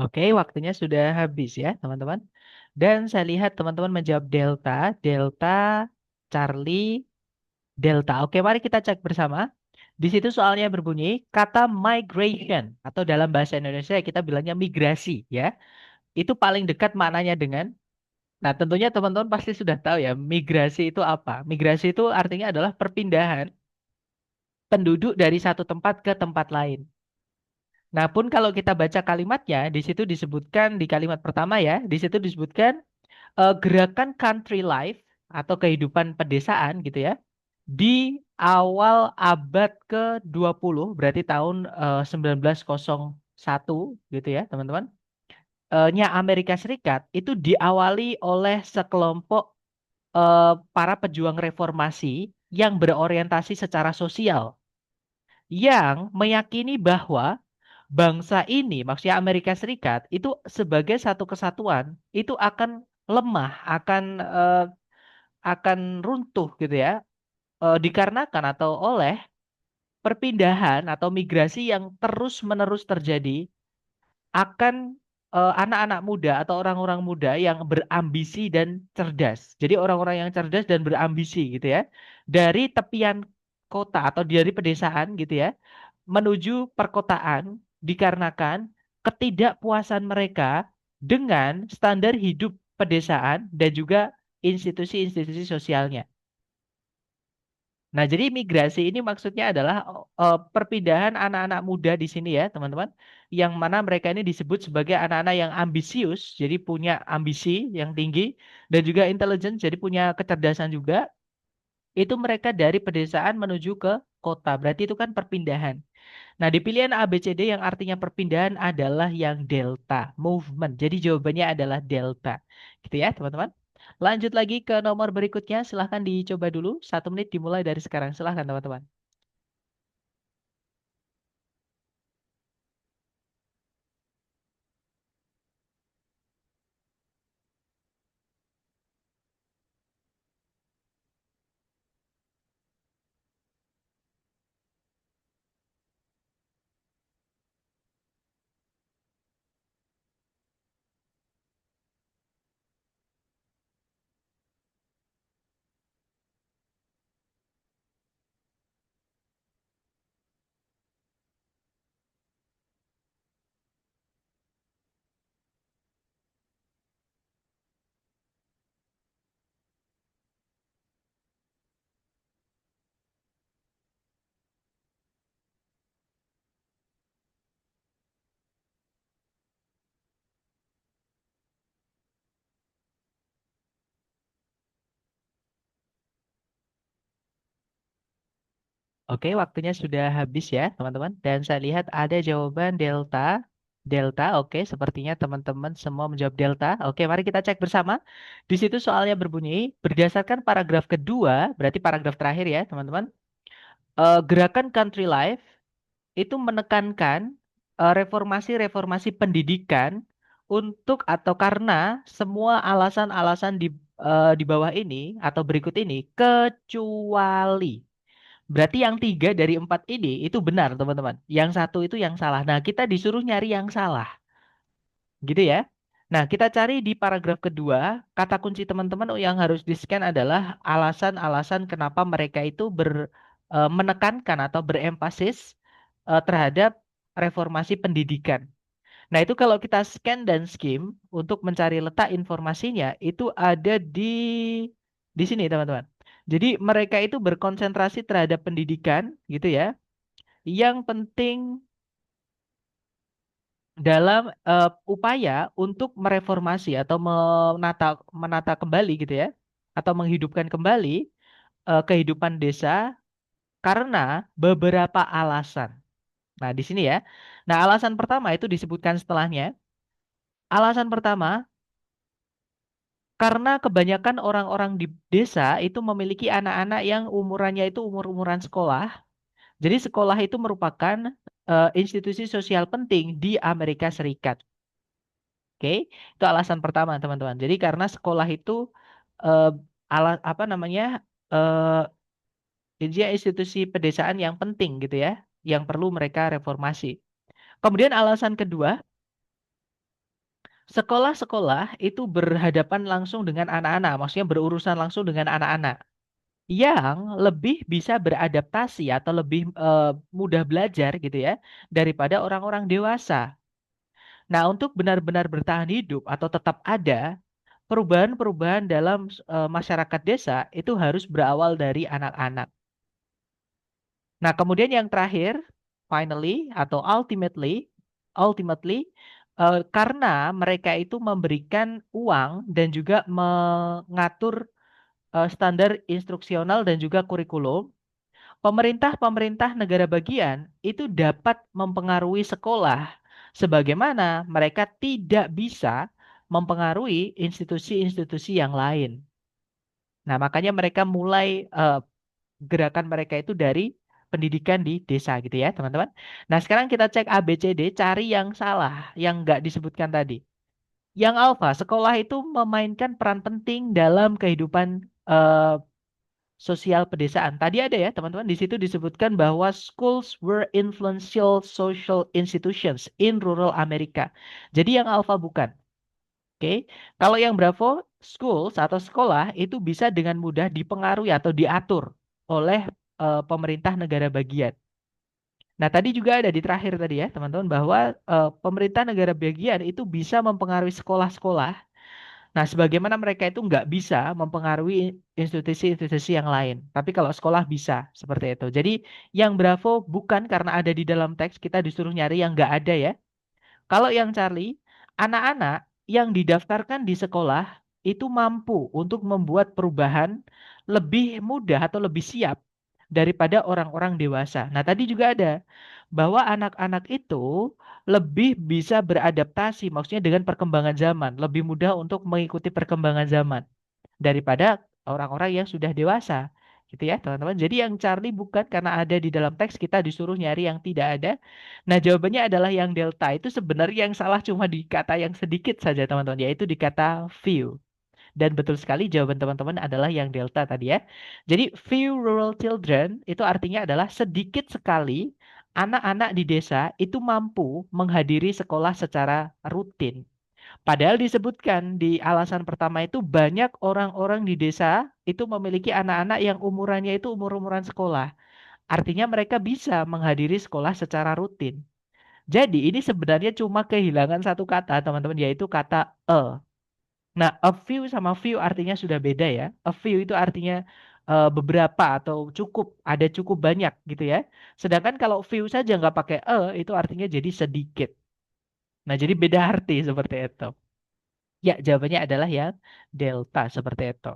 Oke, waktunya sudah habis ya, teman-teman. Dan saya lihat teman-teman menjawab Delta, Delta, Charlie, Delta. Oke, mari kita cek bersama. Di situ soalnya berbunyi kata migration atau dalam bahasa Indonesia kita bilangnya migrasi ya. Itu paling dekat maknanya dengan. Nah, tentunya teman-teman pasti sudah tahu ya, migrasi itu apa. Migrasi itu artinya adalah perpindahan. penduduk dari satu tempat ke tempat lain. Nah, pun kalau kita baca kalimatnya, di situ disebutkan di kalimat pertama ya, di situ disebutkan gerakan country life atau kehidupan pedesaan gitu ya, di awal abad ke-20, berarti tahun 1901 gitu ya, teman-teman. Nya Amerika Serikat itu diawali oleh sekelompok para pejuang reformasi yang berorientasi secara sosial, yang meyakini bahwa bangsa ini, maksudnya Amerika Serikat, itu sebagai satu kesatuan, itu akan lemah, akan runtuh gitu ya, dikarenakan atau oleh perpindahan atau migrasi yang terus-menerus terjadi akan anak-anak muda atau orang-orang muda yang berambisi dan cerdas. Jadi orang-orang yang cerdas dan berambisi gitu ya. Dari tepian kota atau dari pedesaan gitu ya menuju perkotaan dikarenakan ketidakpuasan mereka dengan standar hidup pedesaan dan juga institusi-institusi sosialnya. Nah, jadi migrasi ini maksudnya adalah perpindahan anak-anak muda di sini ya, teman-teman, yang mana mereka ini disebut sebagai anak-anak yang ambisius, jadi punya ambisi yang tinggi dan juga intelligent, jadi punya kecerdasan juga. Itu mereka dari pedesaan menuju ke kota. Berarti itu kan perpindahan. Nah, di pilihan A, B, C, D yang artinya perpindahan adalah yang delta, movement. Jadi jawabannya adalah delta. Gitu ya, teman-teman. Lanjut lagi ke nomor berikutnya. Silahkan dicoba dulu. 1 menit dimulai dari sekarang. Silahkan, teman-teman. Oke, waktunya sudah habis ya, teman-teman. Dan saya lihat ada jawaban delta. Delta, oke. Sepertinya teman-teman semua menjawab delta. Oke, mari kita cek bersama. Di situ soalnya berbunyi, berdasarkan paragraf kedua, berarti paragraf terakhir ya, teman-teman. Gerakan country life itu menekankan reformasi-reformasi pendidikan untuk atau karena semua alasan-alasan di bawah ini atau berikut ini kecuali. Berarti yang 3 dari 4 ini itu benar, teman-teman. Yang satu itu yang salah. Nah, kita disuruh nyari yang salah. Gitu ya. Nah, kita cari di paragraf kedua, kata kunci teman-teman yang harus di-scan adalah alasan-alasan kenapa mereka itu menekankan atau berempasis terhadap reformasi pendidikan. Nah, itu kalau kita scan dan skim untuk mencari letak informasinya, itu ada di sini, teman-teman. Jadi mereka itu berkonsentrasi terhadap pendidikan, gitu ya. Yang penting dalam upaya untuk mereformasi atau menata menata kembali gitu ya, atau menghidupkan kembali kehidupan desa karena beberapa alasan. Nah, di sini ya. Nah, alasan pertama itu disebutkan setelahnya. Alasan pertama, karena kebanyakan orang-orang di desa itu memiliki anak-anak yang umurannya itu umur-umuran sekolah. Jadi sekolah itu merupakan institusi sosial penting di Amerika Serikat. Oke, itu alasan pertama, teman-teman. Jadi karena sekolah itu eh, apa namanya? eh dia institusi pedesaan yang penting gitu ya, yang perlu mereka reformasi. Kemudian alasan kedua, sekolah-sekolah itu berhadapan langsung dengan anak-anak, maksudnya berurusan langsung dengan anak-anak yang lebih bisa beradaptasi atau lebih mudah belajar gitu ya daripada orang-orang dewasa. Nah, untuk benar-benar bertahan hidup atau tetap ada, perubahan-perubahan dalam masyarakat desa itu harus berawal dari anak-anak. Nah, kemudian yang terakhir, finally atau ultimately, karena mereka itu memberikan uang dan juga mengatur standar instruksional dan juga kurikulum, pemerintah-pemerintah negara bagian itu dapat mempengaruhi sekolah sebagaimana mereka tidak bisa mempengaruhi institusi-institusi yang lain. Nah, makanya mereka mulai gerakan mereka itu dari pendidikan di desa gitu ya, teman-teman. Nah, sekarang kita cek A, B, C, D, cari yang salah, yang nggak disebutkan tadi. Yang alfa, sekolah itu memainkan peran penting dalam kehidupan eh, sosial pedesaan. Tadi ada ya, teman-teman, di situ disebutkan bahwa schools were influential social institutions in rural America. Jadi yang alfa bukan. Oke, kalau yang Bravo, schools atau sekolah itu bisa dengan mudah dipengaruhi atau diatur oleh pemerintah negara bagian. Nah, tadi juga ada di terakhir tadi ya, teman-teman, bahwa pemerintah negara bagian itu bisa mempengaruhi sekolah-sekolah. Nah, sebagaimana mereka itu nggak bisa mempengaruhi institusi-institusi yang lain. Tapi kalau sekolah bisa, seperti itu. Jadi, yang Bravo bukan karena ada di dalam teks, kita disuruh nyari yang nggak ada ya. Kalau yang Charlie, anak-anak yang didaftarkan di sekolah itu mampu untuk membuat perubahan lebih mudah atau lebih siap daripada orang-orang dewasa. Nah, tadi juga ada bahwa anak-anak itu lebih bisa beradaptasi, maksudnya dengan perkembangan zaman, lebih mudah untuk mengikuti perkembangan zaman daripada orang-orang yang sudah dewasa. Gitu ya, teman-teman. Jadi yang Charlie bukan karena ada di dalam teks kita disuruh nyari yang tidak ada. Nah, jawabannya adalah yang delta. Itu sebenarnya yang salah cuma di kata yang sedikit saja, teman-teman, yaitu di kata few. Dan betul sekali jawaban teman-teman adalah yang delta tadi ya. Jadi few rural children itu artinya adalah sedikit sekali anak-anak di desa itu mampu menghadiri sekolah secara rutin. Padahal disebutkan di alasan pertama itu banyak orang-orang di desa itu memiliki anak-anak yang umurannya itu umur-umuran sekolah. Artinya mereka bisa menghadiri sekolah secara rutin. Jadi ini sebenarnya cuma kehilangan satu kata, teman-teman, yaitu kata a. Nah, a few sama few artinya sudah beda ya. A few itu artinya beberapa atau cukup, ada cukup banyak gitu ya. Sedangkan kalau few saja nggak pakai itu artinya jadi sedikit. Nah, jadi beda arti seperti itu. Ya, jawabannya adalah yang delta seperti itu.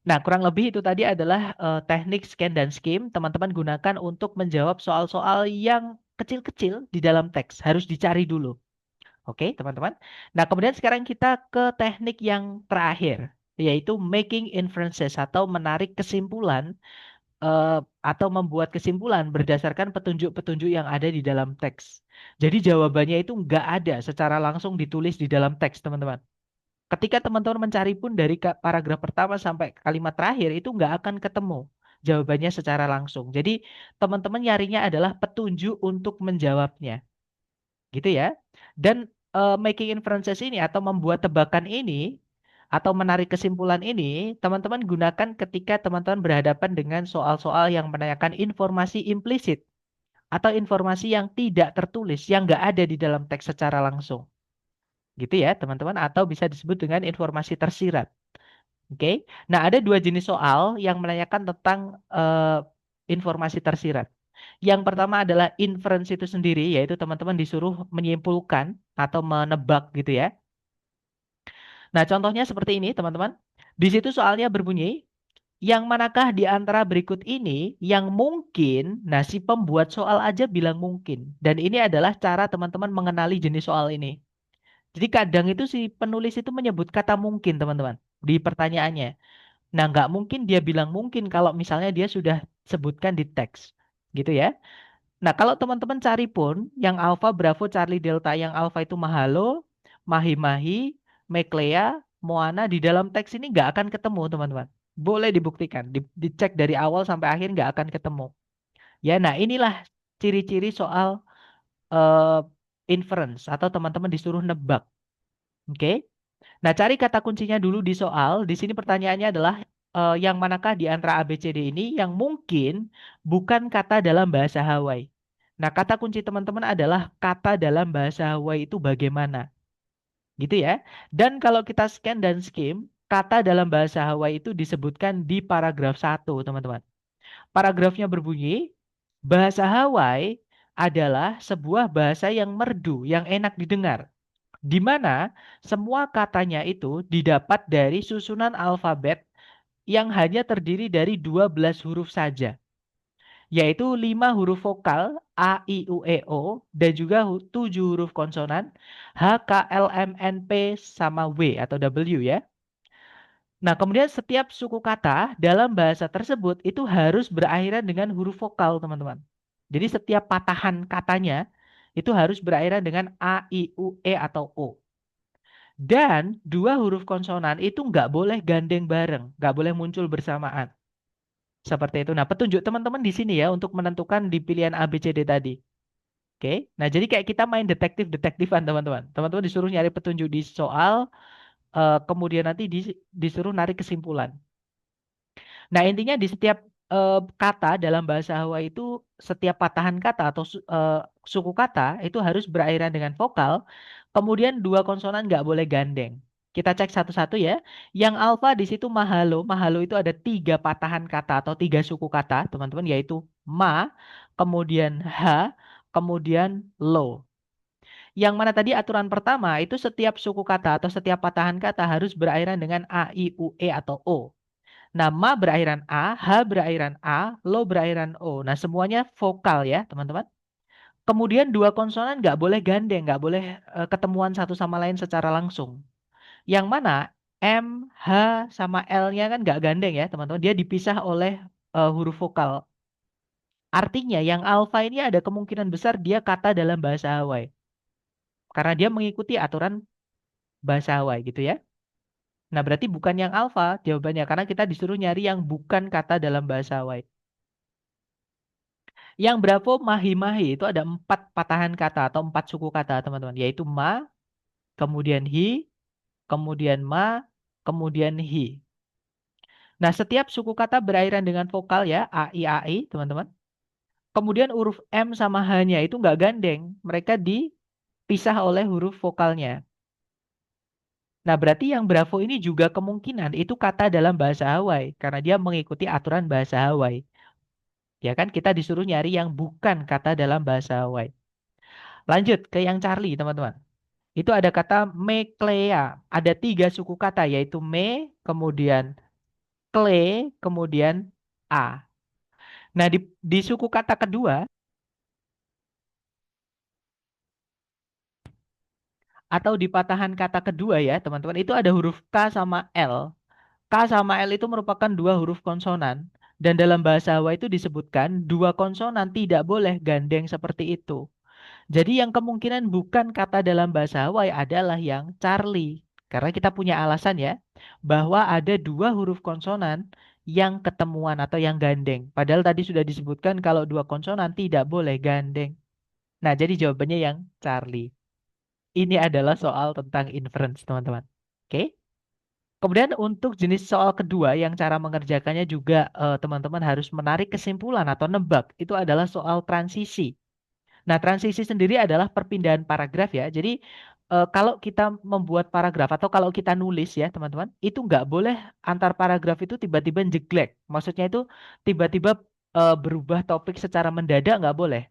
Nah, kurang lebih itu tadi adalah teknik scan dan skim teman-teman gunakan untuk menjawab soal-soal yang kecil-kecil di dalam teks. Harus dicari dulu. Oke, teman-teman. Nah, kemudian sekarang kita ke teknik yang terakhir, yaitu making inferences atau menarik kesimpulan eh, atau membuat kesimpulan berdasarkan petunjuk-petunjuk yang ada di dalam teks. Jadi jawabannya itu nggak ada secara langsung ditulis di dalam teks, teman-teman. Ketika teman-teman mencari pun dari paragraf pertama sampai kalimat terakhir itu nggak akan ketemu jawabannya secara langsung. Jadi teman-teman nyarinya adalah petunjuk untuk menjawabnya, gitu ya. Dan making inferences ini atau membuat tebakan ini atau menarik kesimpulan ini teman-teman gunakan ketika teman-teman berhadapan dengan soal-soal yang menanyakan informasi implisit atau informasi yang tidak tertulis, yang nggak ada di dalam teks secara langsung. Gitu ya, teman-teman, atau bisa disebut dengan informasi tersirat. Oke. Nah, ada dua jenis soal yang menanyakan tentang informasi tersirat. Yang pertama adalah inference itu sendiri, yaitu teman-teman disuruh menyimpulkan atau menebak gitu ya. Nah, contohnya seperti ini, teman-teman. Di situ soalnya berbunyi, yang manakah di antara berikut ini yang mungkin, nah si pembuat soal aja bilang mungkin. Dan ini adalah cara teman-teman mengenali jenis soal ini. Jadi kadang itu si penulis itu menyebut kata mungkin, teman-teman, di pertanyaannya. Nah, nggak mungkin dia bilang mungkin kalau misalnya dia sudah sebutkan di teks. Gitu ya. Nah, kalau teman-teman cari pun yang Alpha, Bravo, Charlie, Delta, yang Alpha itu Mahalo, Mahi-Mahi, Meklea, Moana di dalam teks ini nggak akan ketemu, teman-teman. Boleh dibuktikan, dicek dari awal sampai akhir nggak akan ketemu. Ya, nah inilah ciri-ciri soal eh, inference atau teman-teman disuruh nebak. Oke? Nah, cari kata kuncinya dulu di soal. Di sini pertanyaannya adalah yang manakah di antara A, B, C, D ini yang mungkin bukan kata dalam bahasa Hawaii. Nah, kata kunci teman-teman adalah kata dalam bahasa Hawaii itu bagaimana. Gitu ya. Dan kalau kita scan dan skim, kata dalam bahasa Hawaii itu disebutkan di paragraf 1, teman-teman. Paragrafnya berbunyi, bahasa Hawaii adalah sebuah bahasa yang merdu, yang enak didengar, di mana semua katanya itu didapat dari susunan alfabet yang hanya terdiri dari 12 huruf saja, yaitu 5 huruf vokal A, I, U, E, O, dan juga 7 huruf konsonan H, K, L, M, N, P, sama W atau W ya. Nah, kemudian setiap suku kata dalam bahasa tersebut itu harus berakhiran dengan huruf vokal, teman-teman. Jadi setiap patahan katanya itu harus berakhiran dengan A, I, U, E, atau O. Dan dua huruf konsonan itu nggak boleh gandeng bareng, nggak boleh muncul bersamaan. Seperti itu. Nah, petunjuk teman-teman di sini ya untuk menentukan di pilihan A, B, C, D tadi. Oke. Nah, jadi kayak kita main detektif-detektifan, teman-teman. Teman-teman disuruh nyari petunjuk di soal, kemudian nanti disuruh narik kesimpulan. Nah, intinya di setiap kata dalam bahasa Hawaii itu setiap patahan kata atau suku kata itu harus berakhiran dengan vokal, kemudian dua konsonan nggak boleh gandeng. Kita cek satu-satu ya. Yang alfa di situ mahalo. Mahalo itu ada tiga patahan kata atau tiga suku kata, teman-teman, yaitu ma, kemudian ha, kemudian lo. Yang mana tadi aturan pertama itu setiap suku kata atau setiap patahan kata harus berakhiran dengan a, i, u, e atau o. Nama berakhiran A, H berakhiran A, lo berakhiran O. Nah, semuanya vokal ya, teman-teman. Kemudian dua konsonan nggak boleh gandeng, nggak boleh ketemuan satu sama lain secara langsung. Yang mana M, H, sama L-nya kan nggak gandeng ya, teman-teman. Dia dipisah oleh huruf vokal. Artinya yang alfa ini ada kemungkinan besar dia kata dalam bahasa Hawaii. Karena dia mengikuti aturan bahasa Hawaii gitu ya. Nah, berarti bukan yang alfa jawabannya. Karena kita disuruh nyari yang bukan kata dalam bahasa Hawaii. Yang Bravo mahi-mahi itu ada empat patahan kata atau empat suku kata, teman-teman. Yaitu ma, kemudian hi, kemudian ma, kemudian hi. Nah, setiap suku kata berakhiran dengan vokal ya, a, i, a, i, teman-teman. Kemudian huruf M sama H-nya itu nggak gandeng. Mereka dipisah oleh huruf vokalnya. Nah, berarti yang Bravo ini juga kemungkinan itu kata dalam bahasa Hawaii. Karena dia mengikuti aturan bahasa Hawaii. Ya kan, kita disuruh nyari yang bukan kata dalam bahasa Hawaii. Lanjut ke yang Charlie, teman-teman. Itu ada kata meklea. Ada tiga suku kata, yaitu me, kemudian kle, kemudian a. Nah, di suku kata kedua, atau di patahan kata kedua ya, teman-teman, itu ada huruf K sama L. K sama L itu merupakan dua huruf konsonan. Dan dalam bahasa Hawaii itu disebutkan dua konsonan tidak boleh gandeng seperti itu. Jadi yang kemungkinan bukan kata dalam bahasa Hawaii adalah yang Charlie. Karena kita punya alasan ya, bahwa ada dua huruf konsonan yang ketemuan atau yang gandeng. Padahal tadi sudah disebutkan kalau dua konsonan tidak boleh gandeng. Nah, jadi jawabannya yang Charlie. Ini adalah soal tentang inference, teman-teman. Oke? Kemudian untuk jenis soal kedua yang cara mengerjakannya juga teman-teman harus menarik kesimpulan atau nebak. Itu adalah soal transisi. Nah, transisi sendiri adalah perpindahan paragraf ya. Jadi kalau kita membuat paragraf atau kalau kita nulis ya teman-teman, itu nggak boleh antar paragraf itu tiba-tiba jeglek. Maksudnya itu tiba-tiba berubah topik secara mendadak nggak boleh.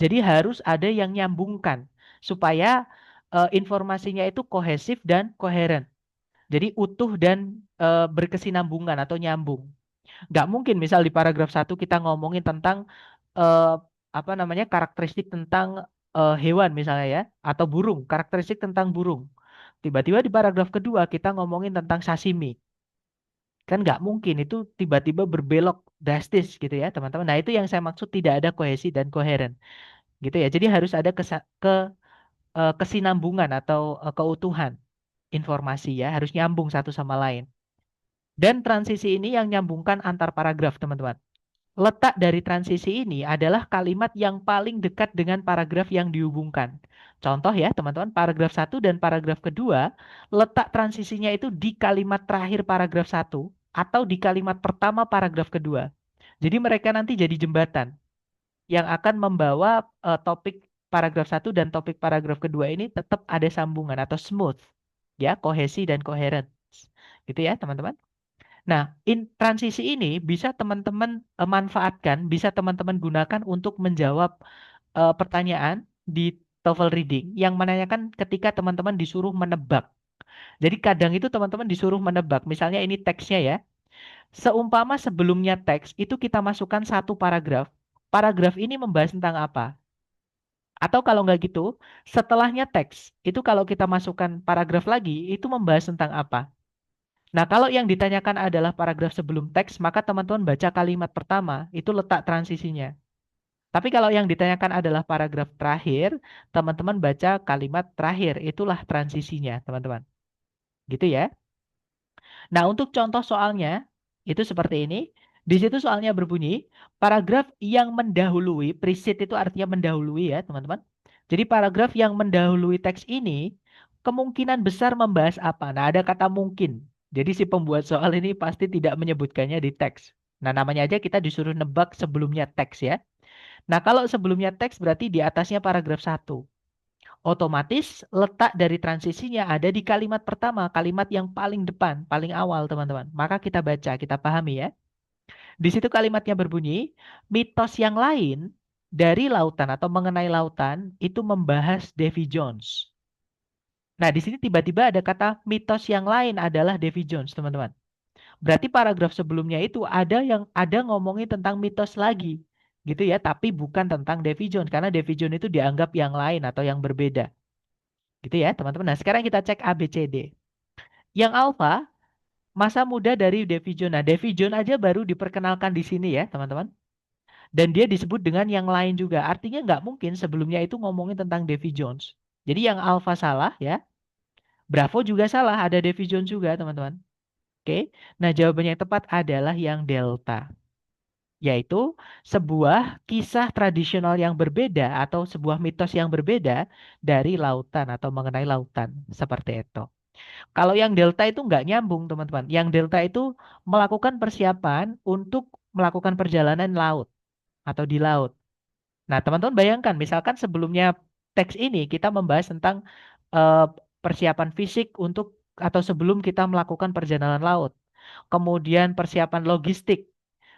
Jadi harus ada yang nyambungkan supaya informasinya itu kohesif dan koheren. Jadi utuh dan berkesinambungan atau nyambung. Nggak mungkin misal di paragraf satu kita ngomongin tentang eh, apa namanya karakteristik tentang hewan misalnya ya atau burung, karakteristik tentang burung. Tiba-tiba di paragraf kedua kita ngomongin tentang sashimi. Kan nggak mungkin itu tiba-tiba berbelok drastis gitu ya teman-teman. Nah itu yang saya maksud tidak ada kohesi dan koheren gitu ya. Jadi harus ada kesinambungan atau keutuhan informasi ya harus nyambung satu sama lain. Dan transisi ini yang nyambungkan antar paragraf teman-teman. Letak dari transisi ini adalah kalimat yang paling dekat dengan paragraf yang dihubungkan. Contoh ya, teman-teman, paragraf satu dan paragraf kedua, letak transisinya itu di kalimat terakhir paragraf satu atau di kalimat pertama paragraf kedua. Jadi mereka nanti jadi jembatan yang akan membawa topik paragraf satu dan topik paragraf kedua ini tetap ada sambungan atau smooth, ya, kohesi dan koheren. Gitu ya, teman-teman. Nah, transisi ini bisa teman-teman manfaatkan, bisa teman-teman gunakan untuk menjawab pertanyaan di TOEFL reading yang menanyakan ketika teman-teman disuruh menebak. Jadi kadang itu teman-teman disuruh menebak. Misalnya ini teksnya ya. Seumpama sebelumnya teks itu kita masukkan satu paragraf. Paragraf ini membahas tentang apa? Atau kalau nggak gitu, setelahnya teks itu kalau kita masukkan paragraf lagi itu membahas tentang apa? Nah, kalau yang ditanyakan adalah paragraf sebelum teks, maka teman-teman baca kalimat pertama, itu letak transisinya. Tapi kalau yang ditanyakan adalah paragraf terakhir, teman-teman baca kalimat terakhir, itulah transisinya, teman-teman. Gitu ya. Nah, untuk contoh soalnya, itu seperti ini. Di situ soalnya berbunyi, paragraf yang mendahului, precede itu artinya mendahului ya, teman-teman. Jadi paragraf yang mendahului teks ini, kemungkinan besar membahas apa? Nah, ada kata mungkin. Jadi si pembuat soal ini pasti tidak menyebutkannya di teks. Nah, namanya aja kita disuruh nebak sebelumnya teks ya. Nah, kalau sebelumnya teks berarti di atasnya paragraf satu. Otomatis letak dari transisinya ada di kalimat pertama, kalimat yang paling depan, paling awal, teman-teman. Maka kita baca, kita pahami ya. Di situ kalimatnya berbunyi, mitos yang lain dari lautan atau mengenai lautan itu membahas Davy Jones. Nah, di sini tiba-tiba ada kata mitos yang lain adalah Davy Jones, teman-teman. Berarti paragraf sebelumnya itu ada ngomongin tentang mitos lagi. Gitu ya, tapi bukan tentang Davy Jones karena Davy Jones itu dianggap yang lain atau yang berbeda. Gitu ya, teman-teman. Nah, sekarang kita cek A, B, C, D. Yang alfa, masa muda dari Davy Jones. Nah, Davy Jones aja baru diperkenalkan di sini ya, teman-teman. Dan dia disebut dengan yang lain juga. Artinya nggak mungkin sebelumnya itu ngomongin tentang Davy Jones. Jadi yang alfa salah ya. Bravo juga salah, ada Davy Jones juga, teman-teman. Oke. Nah, jawabannya yang tepat adalah yang delta. Yaitu sebuah kisah tradisional yang berbeda atau sebuah mitos yang berbeda dari lautan atau mengenai lautan. Seperti itu. Kalau yang delta itu nggak nyambung, teman-teman. Yang delta itu melakukan persiapan untuk melakukan perjalanan laut atau di laut. Nah, teman-teman bayangkan, misalkan sebelumnya teks ini kita membahas tentang eh, persiapan fisik untuk atau sebelum kita melakukan perjalanan laut. Kemudian persiapan logistik.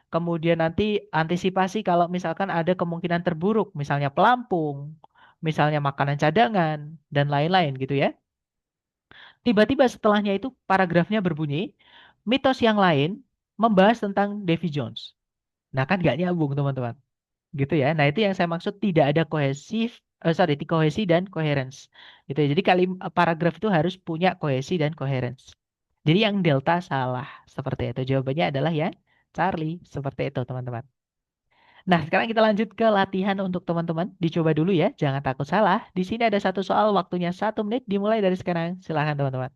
Kemudian nanti antisipasi kalau misalkan ada kemungkinan terburuk, misalnya pelampung, misalnya makanan cadangan, dan lain-lain gitu ya. Tiba-tiba setelahnya itu paragrafnya berbunyi, mitos yang lain membahas tentang Davy Jones. Nah kan nggak nyambung teman-teman. Gitu ya. Nah itu yang saya maksud tidak ada kohesi dan coherence. Gitu ya. Jadi paragraf itu harus punya kohesi dan coherence. Jadi yang delta salah. Seperti itu. Jawabannya adalah ya Charlie. Seperti itu teman-teman. Nah sekarang kita lanjut ke latihan untuk teman-teman. Dicoba dulu ya. Jangan takut salah. Di sini ada satu soal waktunya 1 menit. Dimulai dari sekarang. Silahkan teman-teman.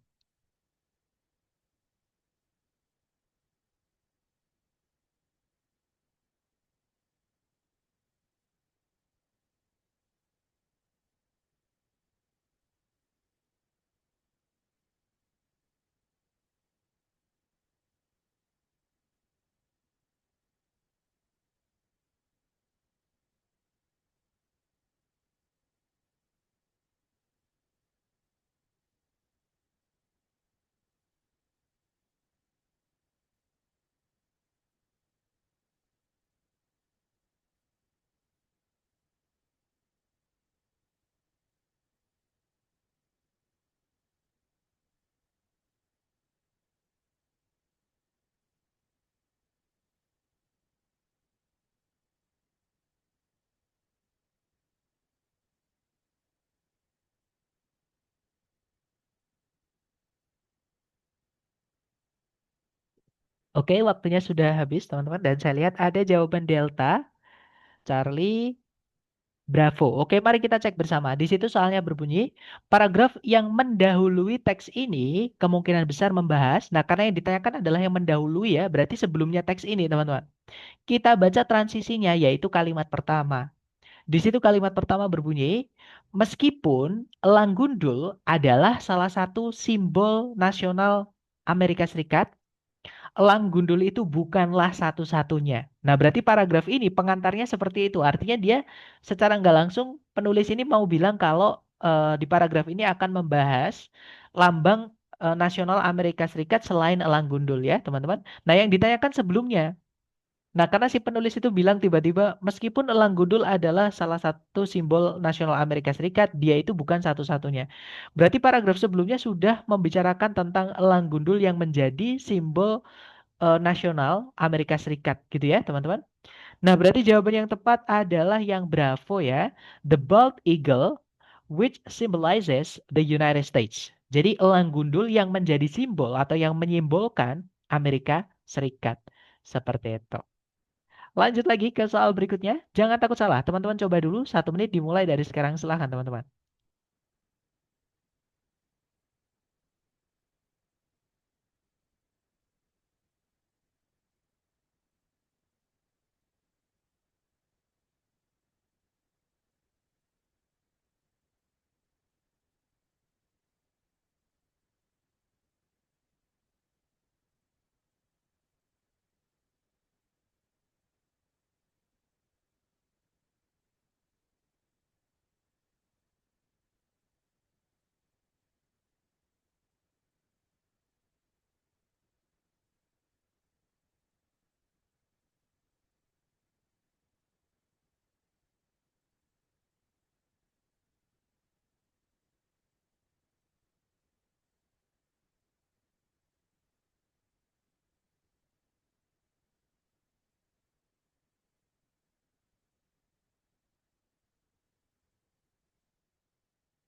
Oke, waktunya sudah habis teman-teman. Dan saya lihat ada jawaban delta. Charlie. Bravo. Oke, mari kita cek bersama. Di situ soalnya berbunyi, paragraf yang mendahului teks ini kemungkinan besar membahas. Nah, karena yang ditanyakan adalah yang mendahului ya, berarti sebelumnya teks ini, teman-teman. Kita baca transisinya, yaitu kalimat pertama. Di situ kalimat pertama berbunyi, meskipun elang gundul adalah salah satu simbol nasional Amerika Serikat, elang gundul itu bukanlah satu-satunya. Nah, berarti paragraf ini pengantarnya seperti itu. Artinya dia secara nggak langsung penulis ini mau bilang kalau di paragraf ini akan membahas lambang nasional Amerika Serikat selain elang gundul ya, teman-teman. Nah, yang ditanyakan sebelumnya. Nah, karena si penulis itu bilang tiba-tiba, meskipun elang gundul adalah salah satu simbol nasional Amerika Serikat, dia itu bukan satu-satunya. Berarti paragraf sebelumnya sudah membicarakan tentang elang gundul yang menjadi simbol nasional Amerika Serikat, gitu ya, teman-teman. Nah, berarti jawaban yang tepat adalah yang Bravo ya. The bald eagle, which symbolizes the United States. Jadi elang gundul yang menjadi simbol atau yang menyimbolkan Amerika Serikat. Seperti itu. Lanjut lagi ke soal berikutnya. Jangan takut salah. Teman-teman coba dulu. 1 menit dimulai dari sekarang. Silahkan teman-teman.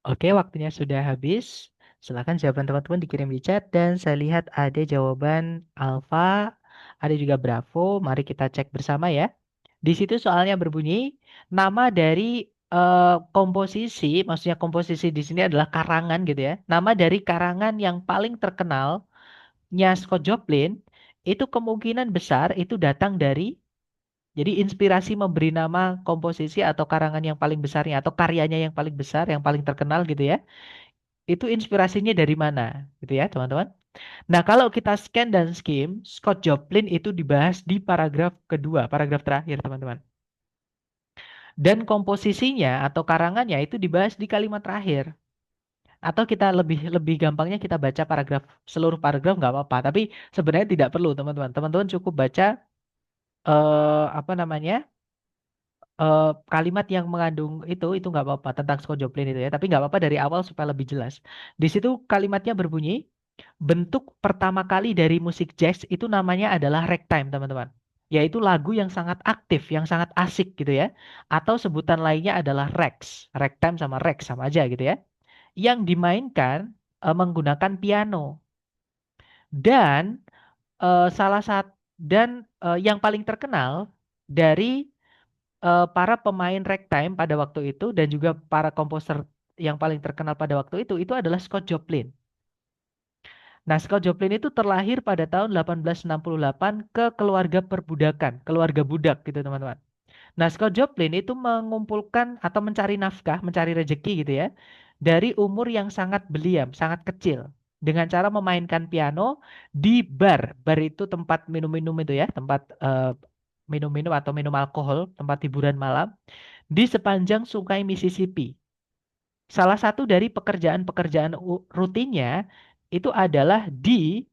Oke, waktunya sudah habis. Silakan jawaban teman-teman dikirim di chat dan saya lihat ada jawaban Alfa, ada juga Bravo. Mari kita cek bersama ya. Di situ soalnya berbunyi nama dari komposisi, maksudnya komposisi di sini adalah karangan gitu ya. Nama dari karangan yang paling terkenalnya Scott Joplin itu kemungkinan besar itu datang dari, jadi inspirasi memberi nama komposisi atau karangan yang paling besarnya atau karyanya yang paling besar, yang paling terkenal gitu ya. Itu inspirasinya dari mana gitu ya, teman-teman. Nah, kalau kita scan dan skim, Scott Joplin itu dibahas di paragraf kedua, paragraf terakhir, teman-teman. Dan komposisinya atau karangannya itu dibahas di kalimat terakhir. Atau kita lebih lebih gampangnya kita baca paragraf, seluruh paragraf nggak apa-apa. Tapi sebenarnya tidak perlu, teman-teman. Teman-teman cukup baca apa namanya, kalimat yang mengandung itu nggak apa-apa tentang Scott Joplin itu ya. Tapi nggak apa-apa dari awal supaya lebih jelas. Di situ kalimatnya berbunyi, bentuk pertama kali dari musik jazz itu namanya adalah ragtime, teman-teman. Yaitu lagu yang sangat aktif, yang sangat asik gitu ya. Atau sebutan lainnya adalah rags. Ragtime sama rags sama aja gitu ya. Yang dimainkan menggunakan piano. Dan salah satu dan yang paling terkenal dari para pemain ragtime pada waktu itu dan juga para komposer yang paling terkenal pada waktu itu adalah Scott Joplin. Nah, Scott Joplin itu terlahir pada tahun 1868 ke keluarga perbudakan, keluarga budak gitu teman-teman. Nah, Scott Joplin itu mengumpulkan atau mencari nafkah, mencari rejeki gitu ya, dari umur yang sangat beliam, sangat kecil, dengan cara memainkan piano di bar. Bar itu tempat minum-minum itu ya, tempat minum-minum atau minum alkohol, tempat hiburan malam di sepanjang Sungai Mississippi. Salah satu dari pekerjaan-pekerjaan rutinnya itu adalah di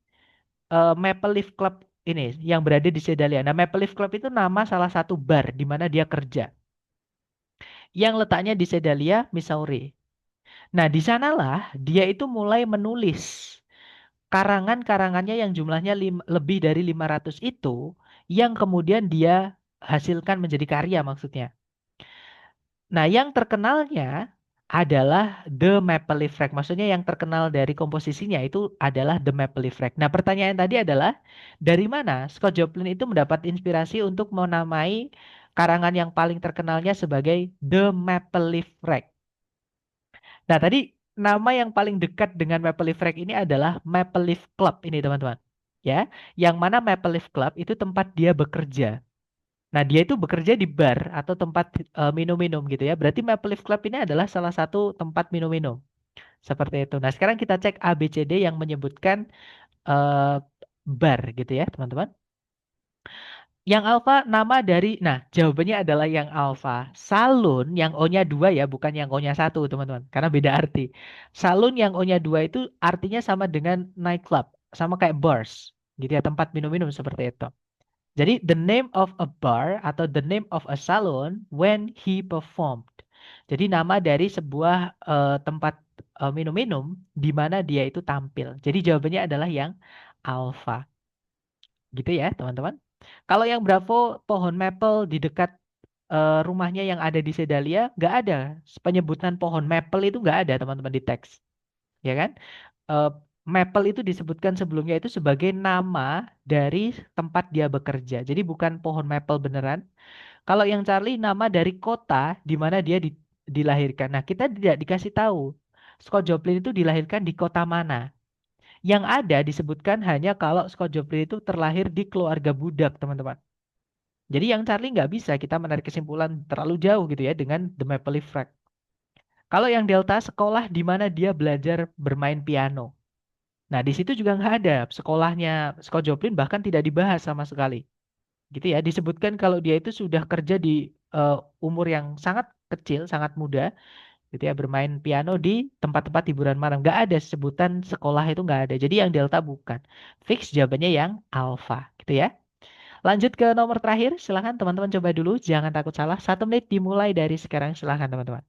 Maple Leaf Club ini yang berada di Sedalia. Nah, Maple Leaf Club itu nama salah satu bar di mana dia kerja yang letaknya di Sedalia, Missouri. Nah, di sanalah dia itu mulai menulis karangan-karangannya yang jumlahnya lebih dari 500 itu yang kemudian dia hasilkan menjadi karya maksudnya. Nah, yang terkenalnya adalah The Maple Leaf Rag. Maksudnya yang terkenal dari komposisinya itu adalah The Maple Leaf Rag. Nah, pertanyaan tadi adalah dari mana Scott Joplin itu mendapat inspirasi untuk menamai karangan yang paling terkenalnya sebagai The Maple Leaf Rag. Nah, tadi nama yang paling dekat dengan Maple Leaf Rag ini adalah Maple Leaf Club ini, teman-teman. Ya, yang mana Maple Leaf Club itu tempat dia bekerja. Nah, dia itu bekerja di bar atau tempat minum-minum gitu ya. Berarti Maple Leaf Club ini adalah salah satu tempat minum-minum. Seperti itu. Nah, sekarang kita cek ABCD yang menyebutkan eh, bar gitu ya, teman-teman. Yang alfa nama dari, nah jawabannya adalah yang alfa. Salon yang O-nya dua ya, bukan yang O-nya satu teman-teman. Karena beda arti. Salon yang O-nya dua itu artinya sama dengan nightclub. Sama kayak bars. Gitu ya, tempat minum-minum seperti itu. Jadi the name of a bar atau the name of a salon when he performed. Jadi nama dari sebuah tempat minum-minum di mana dia itu tampil. Jadi jawabannya adalah yang alfa. Gitu ya, teman-teman. Kalau yang Bravo, pohon maple di dekat rumahnya yang ada di Sedalia, nggak ada. Penyebutan pohon maple itu nggak ada, teman-teman, di teks. Ya kan? Eh, Maple itu disebutkan sebelumnya itu sebagai nama dari tempat dia bekerja. Jadi bukan pohon maple beneran. Kalau yang Charlie nama dari kota di mana dia dilahirkan. Nah, kita tidak dikasih tahu Scott Joplin itu dilahirkan di kota mana. Yang ada disebutkan hanya kalau Scott Joplin itu terlahir di keluarga budak, teman-teman. Jadi yang Charlie nggak bisa kita menarik kesimpulan terlalu jauh gitu ya dengan The Maple Leaf Fact. Kalau yang Delta sekolah di mana dia belajar bermain piano. Nah, di situ juga nggak ada sekolahnya Scott Joplin bahkan tidak dibahas sama sekali. Gitu ya, disebutkan kalau dia itu sudah kerja di umur yang sangat kecil, sangat muda, gitu ya, bermain piano di tempat-tempat hiburan malam. Nggak ada sebutan sekolah itu nggak ada. Jadi yang Delta bukan. Fix jawabannya yang Alpha, gitu ya. Lanjut ke nomor terakhir, silahkan teman-teman coba dulu, jangan takut salah. 1 menit dimulai dari sekarang, silahkan teman-teman.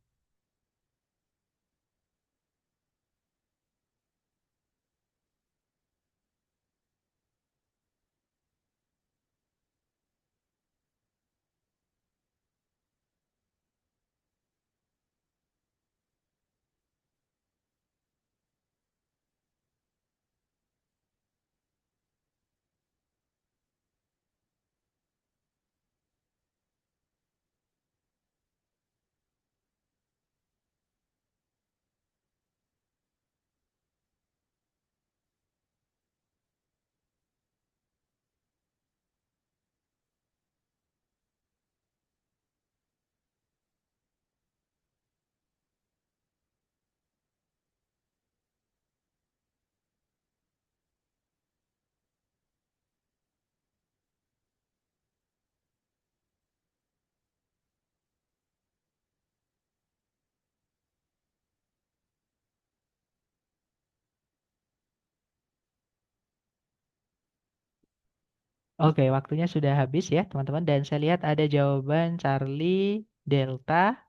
Oke, waktunya sudah habis ya, teman-teman. Dan saya lihat ada jawaban Charlie, Delta,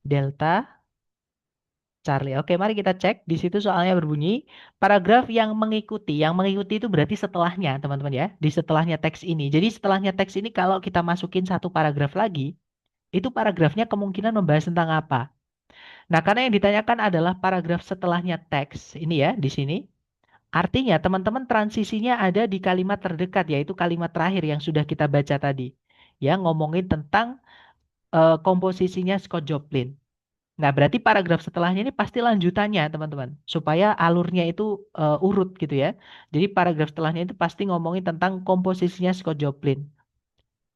Delta, Charlie. Oke, mari kita cek. Di situ soalnya berbunyi paragraf yang mengikuti. Yang mengikuti itu berarti setelahnya, teman-teman ya. Di setelahnya teks ini. Jadi setelahnya teks ini kalau kita masukin satu paragraf lagi, itu paragrafnya kemungkinan membahas tentang apa. Nah, karena yang ditanyakan adalah paragraf setelahnya teks. Ini ya, di sini. Artinya teman-teman transisinya ada di kalimat terdekat, yaitu kalimat terakhir yang sudah kita baca tadi. Ya, ngomongin tentang komposisinya Scott Joplin. Nah, berarti paragraf setelahnya ini pasti lanjutannya, teman-teman. Supaya alurnya itu urut gitu ya. Jadi paragraf setelahnya itu pasti ngomongin tentang komposisinya Scott Joplin.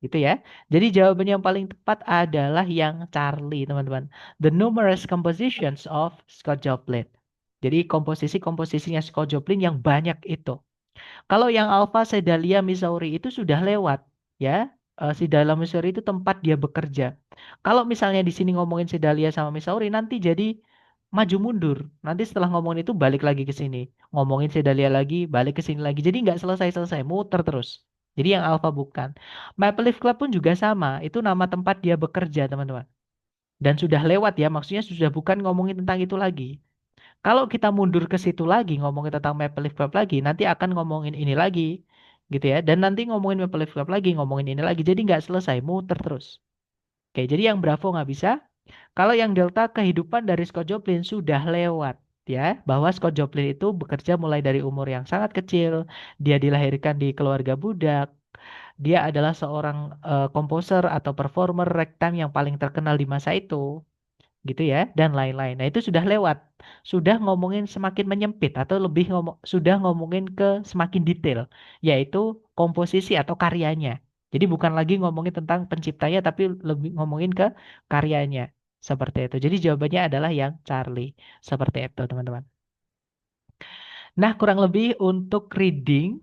Gitu ya. Jadi jawaban yang paling tepat adalah yang Charlie, teman-teman. The numerous compositions of Scott Joplin. Jadi komposisi-komposisinya Scott Joplin yang banyak itu. Kalau yang Alpha Sedalia Missouri itu sudah lewat, ya. Sedalia Missouri itu tempat dia bekerja. Kalau misalnya di sini ngomongin Sedalia sama Missouri, nanti jadi maju mundur. Nanti setelah ngomongin itu balik lagi ke sini, ngomongin Sedalia lagi, balik ke sini lagi. Jadi nggak selesai-selesai, muter terus. Jadi yang Alpha bukan. Maple Leaf Club pun juga sama. Itu nama tempat dia bekerja, teman-teman. Dan sudah lewat ya, maksudnya sudah bukan ngomongin tentang itu lagi. Kalau kita mundur ke situ lagi ngomongin tentang Maple Leaf Club lagi, nanti akan ngomongin ini lagi, gitu ya. Dan nanti ngomongin Maple Leaf Club lagi, ngomongin ini lagi. Jadi nggak selesai, muter terus. Oke, jadi yang Bravo nggak bisa. Kalau yang Delta kehidupan dari Scott Joplin sudah lewat, ya. Bahwa Scott Joplin itu bekerja mulai dari umur yang sangat kecil. Dia dilahirkan di keluarga budak. Dia adalah seorang komposer atau performer ragtime yang paling terkenal di masa itu, gitu ya, dan lain-lain. Nah, itu sudah lewat. Sudah ngomongin semakin menyempit atau lebih sudah ngomongin ke semakin detail, yaitu komposisi atau karyanya. Jadi bukan lagi ngomongin tentang penciptanya tapi lebih ngomongin ke karyanya. Seperti itu. Jadi jawabannya adalah yang Charlie. Seperti itu, teman-teman. Nah, kurang lebih untuk reading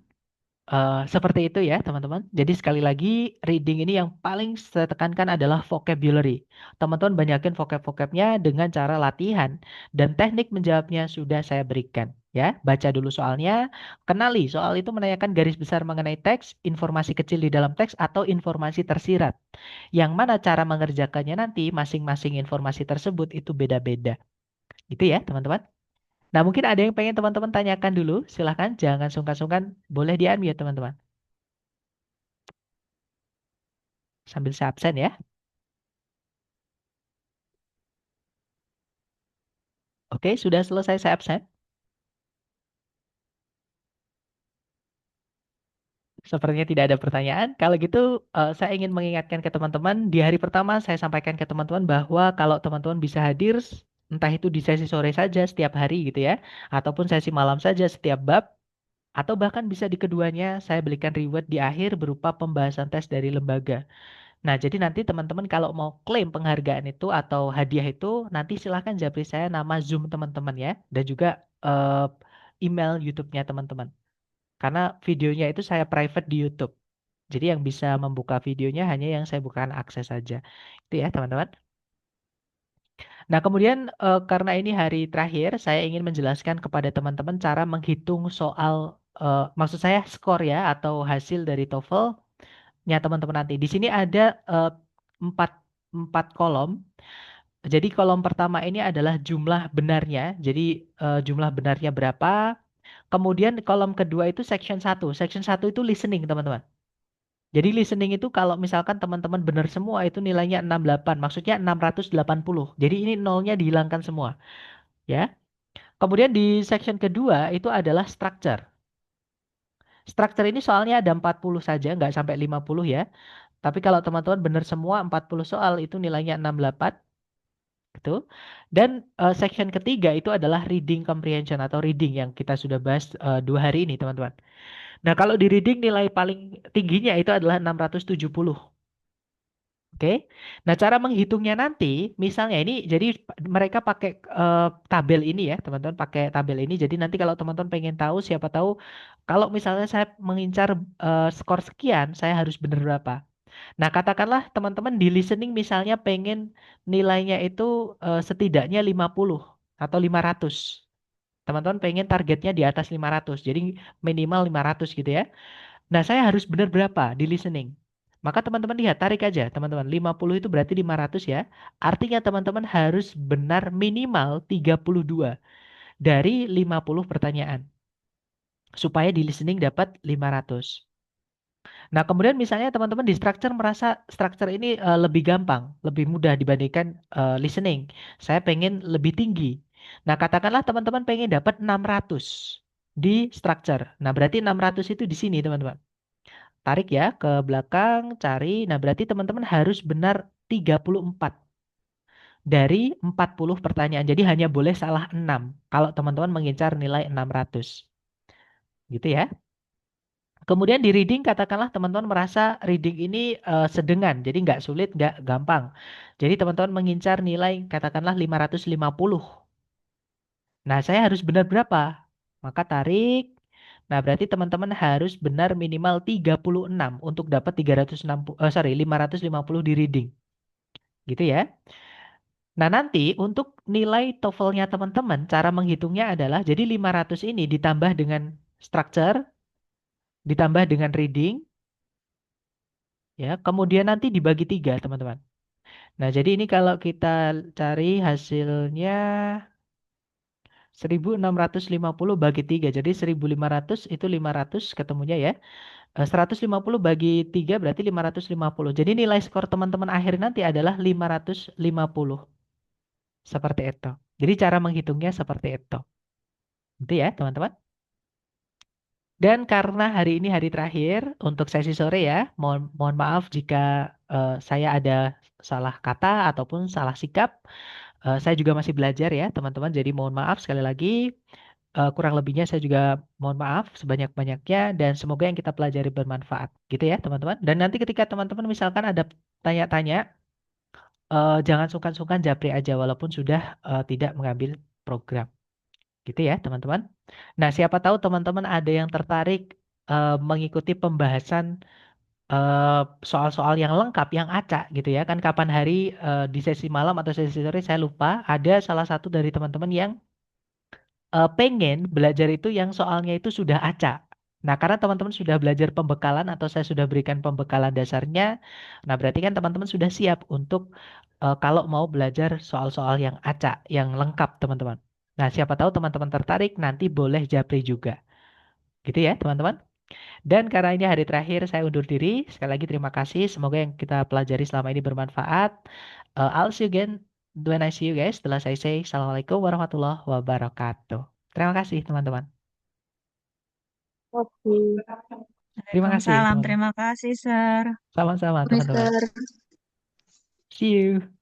Seperti itu ya, teman-teman. Jadi sekali lagi, reading ini yang paling saya tekankan adalah vocabulary. Teman-teman banyakin vocab-vocabnya dengan cara latihan dan teknik menjawabnya sudah saya berikan. Ya, baca dulu soalnya, kenali soal itu menanyakan garis besar mengenai teks, informasi kecil di dalam teks atau informasi tersirat. Yang mana cara mengerjakannya nanti masing-masing informasi tersebut itu beda-beda. Gitu ya, teman-teman. Nah, mungkin ada yang pengen teman-teman tanyakan dulu. Silahkan, jangan sungkan-sungkan. Boleh di-unmute, teman-teman. Sambil saya absen ya. Oke, sudah selesai saya absen. Sepertinya tidak ada pertanyaan. Kalau gitu, saya ingin mengingatkan ke teman-teman, di hari pertama saya sampaikan ke teman-teman bahwa kalau teman-teman bisa hadir, entah itu di sesi sore saja setiap hari gitu ya, ataupun sesi malam saja setiap bab, atau bahkan bisa di keduanya, saya berikan reward di akhir berupa pembahasan tes dari lembaga. Nah, jadi nanti teman-teman kalau mau klaim penghargaan itu atau hadiah itu, nanti silahkan japri saya nama Zoom teman-teman ya, dan juga eh, email YouTube-nya teman-teman. Karena videonya itu saya private di YouTube. Jadi yang bisa membuka videonya hanya yang saya bukakan akses saja. Itu ya, teman-teman. Nah, kemudian karena ini hari terakhir, saya ingin menjelaskan kepada teman-teman cara menghitung soal, maksud saya skor ya, atau hasil dari TOEFL-nya teman-teman nanti. Di sini ada empat, empat kolom. Jadi kolom pertama ini adalah jumlah benarnya. Jadi jumlah benarnya berapa. Kemudian kolom kedua itu section satu. Section satu itu listening, teman-teman. Jadi listening itu kalau misalkan teman-teman benar semua itu nilainya 68, maksudnya 680. Jadi ini nolnya dihilangkan semua, ya. Kemudian di section kedua itu adalah structure. Structure ini soalnya ada 40 saja, nggak sampai 50 ya. Tapi kalau teman-teman benar semua 40 soal itu nilainya 68 gitu. Dan section ketiga itu adalah reading comprehension atau reading yang kita sudah bahas 2 hari ini, teman-teman. Nah, kalau di reading nilai paling tingginya itu adalah 670. Oke. Nah, cara menghitungnya nanti, misalnya ini, jadi mereka pakai tabel ini ya, teman-teman pakai tabel ini. Jadi nanti kalau teman-teman pengen tahu, siapa tahu, kalau misalnya saya mengincar skor sekian, saya harus benar berapa. Nah, katakanlah teman-teman di listening misalnya pengen nilainya itu setidaknya 50 atau 500. Teman-teman pengen targetnya di atas 500, jadi minimal 500 gitu ya. Nah, saya harus benar berapa di listening? Maka teman-teman lihat, tarik aja teman-teman. 50 itu berarti 500 ya. Artinya teman-teman harus benar minimal 32 dari 50 pertanyaan. Supaya di listening dapat 500. Nah, kemudian misalnya teman-teman di structure merasa structure ini lebih gampang, lebih mudah dibandingkan listening. Saya pengen lebih tinggi. Nah, katakanlah teman-teman pengen dapat 600 di structure. Nah, berarti 600 itu di sini, teman-teman. Tarik ya ke belakang, cari. Nah, berarti teman-teman harus benar 34 dari 40 pertanyaan. Jadi hanya boleh salah 6 kalau teman-teman mengincar nilai 600. Gitu ya. Kemudian di reading katakanlah teman-teman merasa reading ini sedengan, jadi nggak sulit, nggak gampang. Jadi teman-teman mengincar nilai katakanlah 550. Nah, saya harus benar berapa? Maka tarik. Nah, berarti teman-teman harus benar minimal 36 untuk dapat 360, sorry, 550 di reading. Gitu ya. Nah, nanti untuk nilai TOEFL-nya teman-teman, cara menghitungnya adalah jadi 500 ini ditambah dengan structure, ditambah dengan reading, ya. Kemudian nanti dibagi 3, teman-teman. Nah, jadi ini kalau kita cari hasilnya 1650 bagi 3. Jadi 1500 itu 500 ketemunya ya. 150 bagi 3 berarti 550. Jadi nilai skor teman-teman akhir nanti adalah 550. Seperti itu. Jadi cara menghitungnya seperti itu. Itu ya, teman-teman. Dan karena hari ini hari terakhir untuk sesi sore ya, mohon maaf jika saya ada salah kata ataupun salah sikap. Saya juga masih belajar ya, teman-teman. Jadi mohon maaf sekali lagi. Kurang lebihnya saya juga mohon maaf sebanyak-banyaknya dan semoga yang kita pelajari bermanfaat. Gitu ya, teman-teman. Dan nanti ketika teman-teman misalkan ada tanya-tanya, jangan sungkan-sungkan japri aja walaupun sudah tidak mengambil program. Gitu ya, teman-teman. Nah, siapa tahu teman-teman ada yang tertarik. mengikuti pembahasan eh, soal-soal yang lengkap, yang acak gitu ya. Kan kapan hari di sesi malam atau sesi sore saya lupa, ada salah satu dari teman-teman yang pengen belajar itu yang soalnya itu sudah acak. Nah, karena teman-teman sudah belajar pembekalan atau saya sudah berikan pembekalan dasarnya, nah berarti kan teman-teman sudah siap untuk kalau mau belajar soal-soal yang acak, yang lengkap, teman-teman. Nah, siapa tahu teman-teman tertarik, nanti boleh japri juga. Gitu ya, teman-teman. Dan karena ini hari terakhir, saya undur diri. Sekali lagi terima kasih. Semoga yang kita pelajari selama ini bermanfaat. I'll see you again when I see you guys. Setelah saya say, Assalamualaikum warahmatullahi wabarakatuh. Terima kasih, teman-teman. Oke. Terima kasih, Waalaikumsalam. teman-teman. Terima kasih, Sir. Sama-sama, teman-teman. Mister. See you.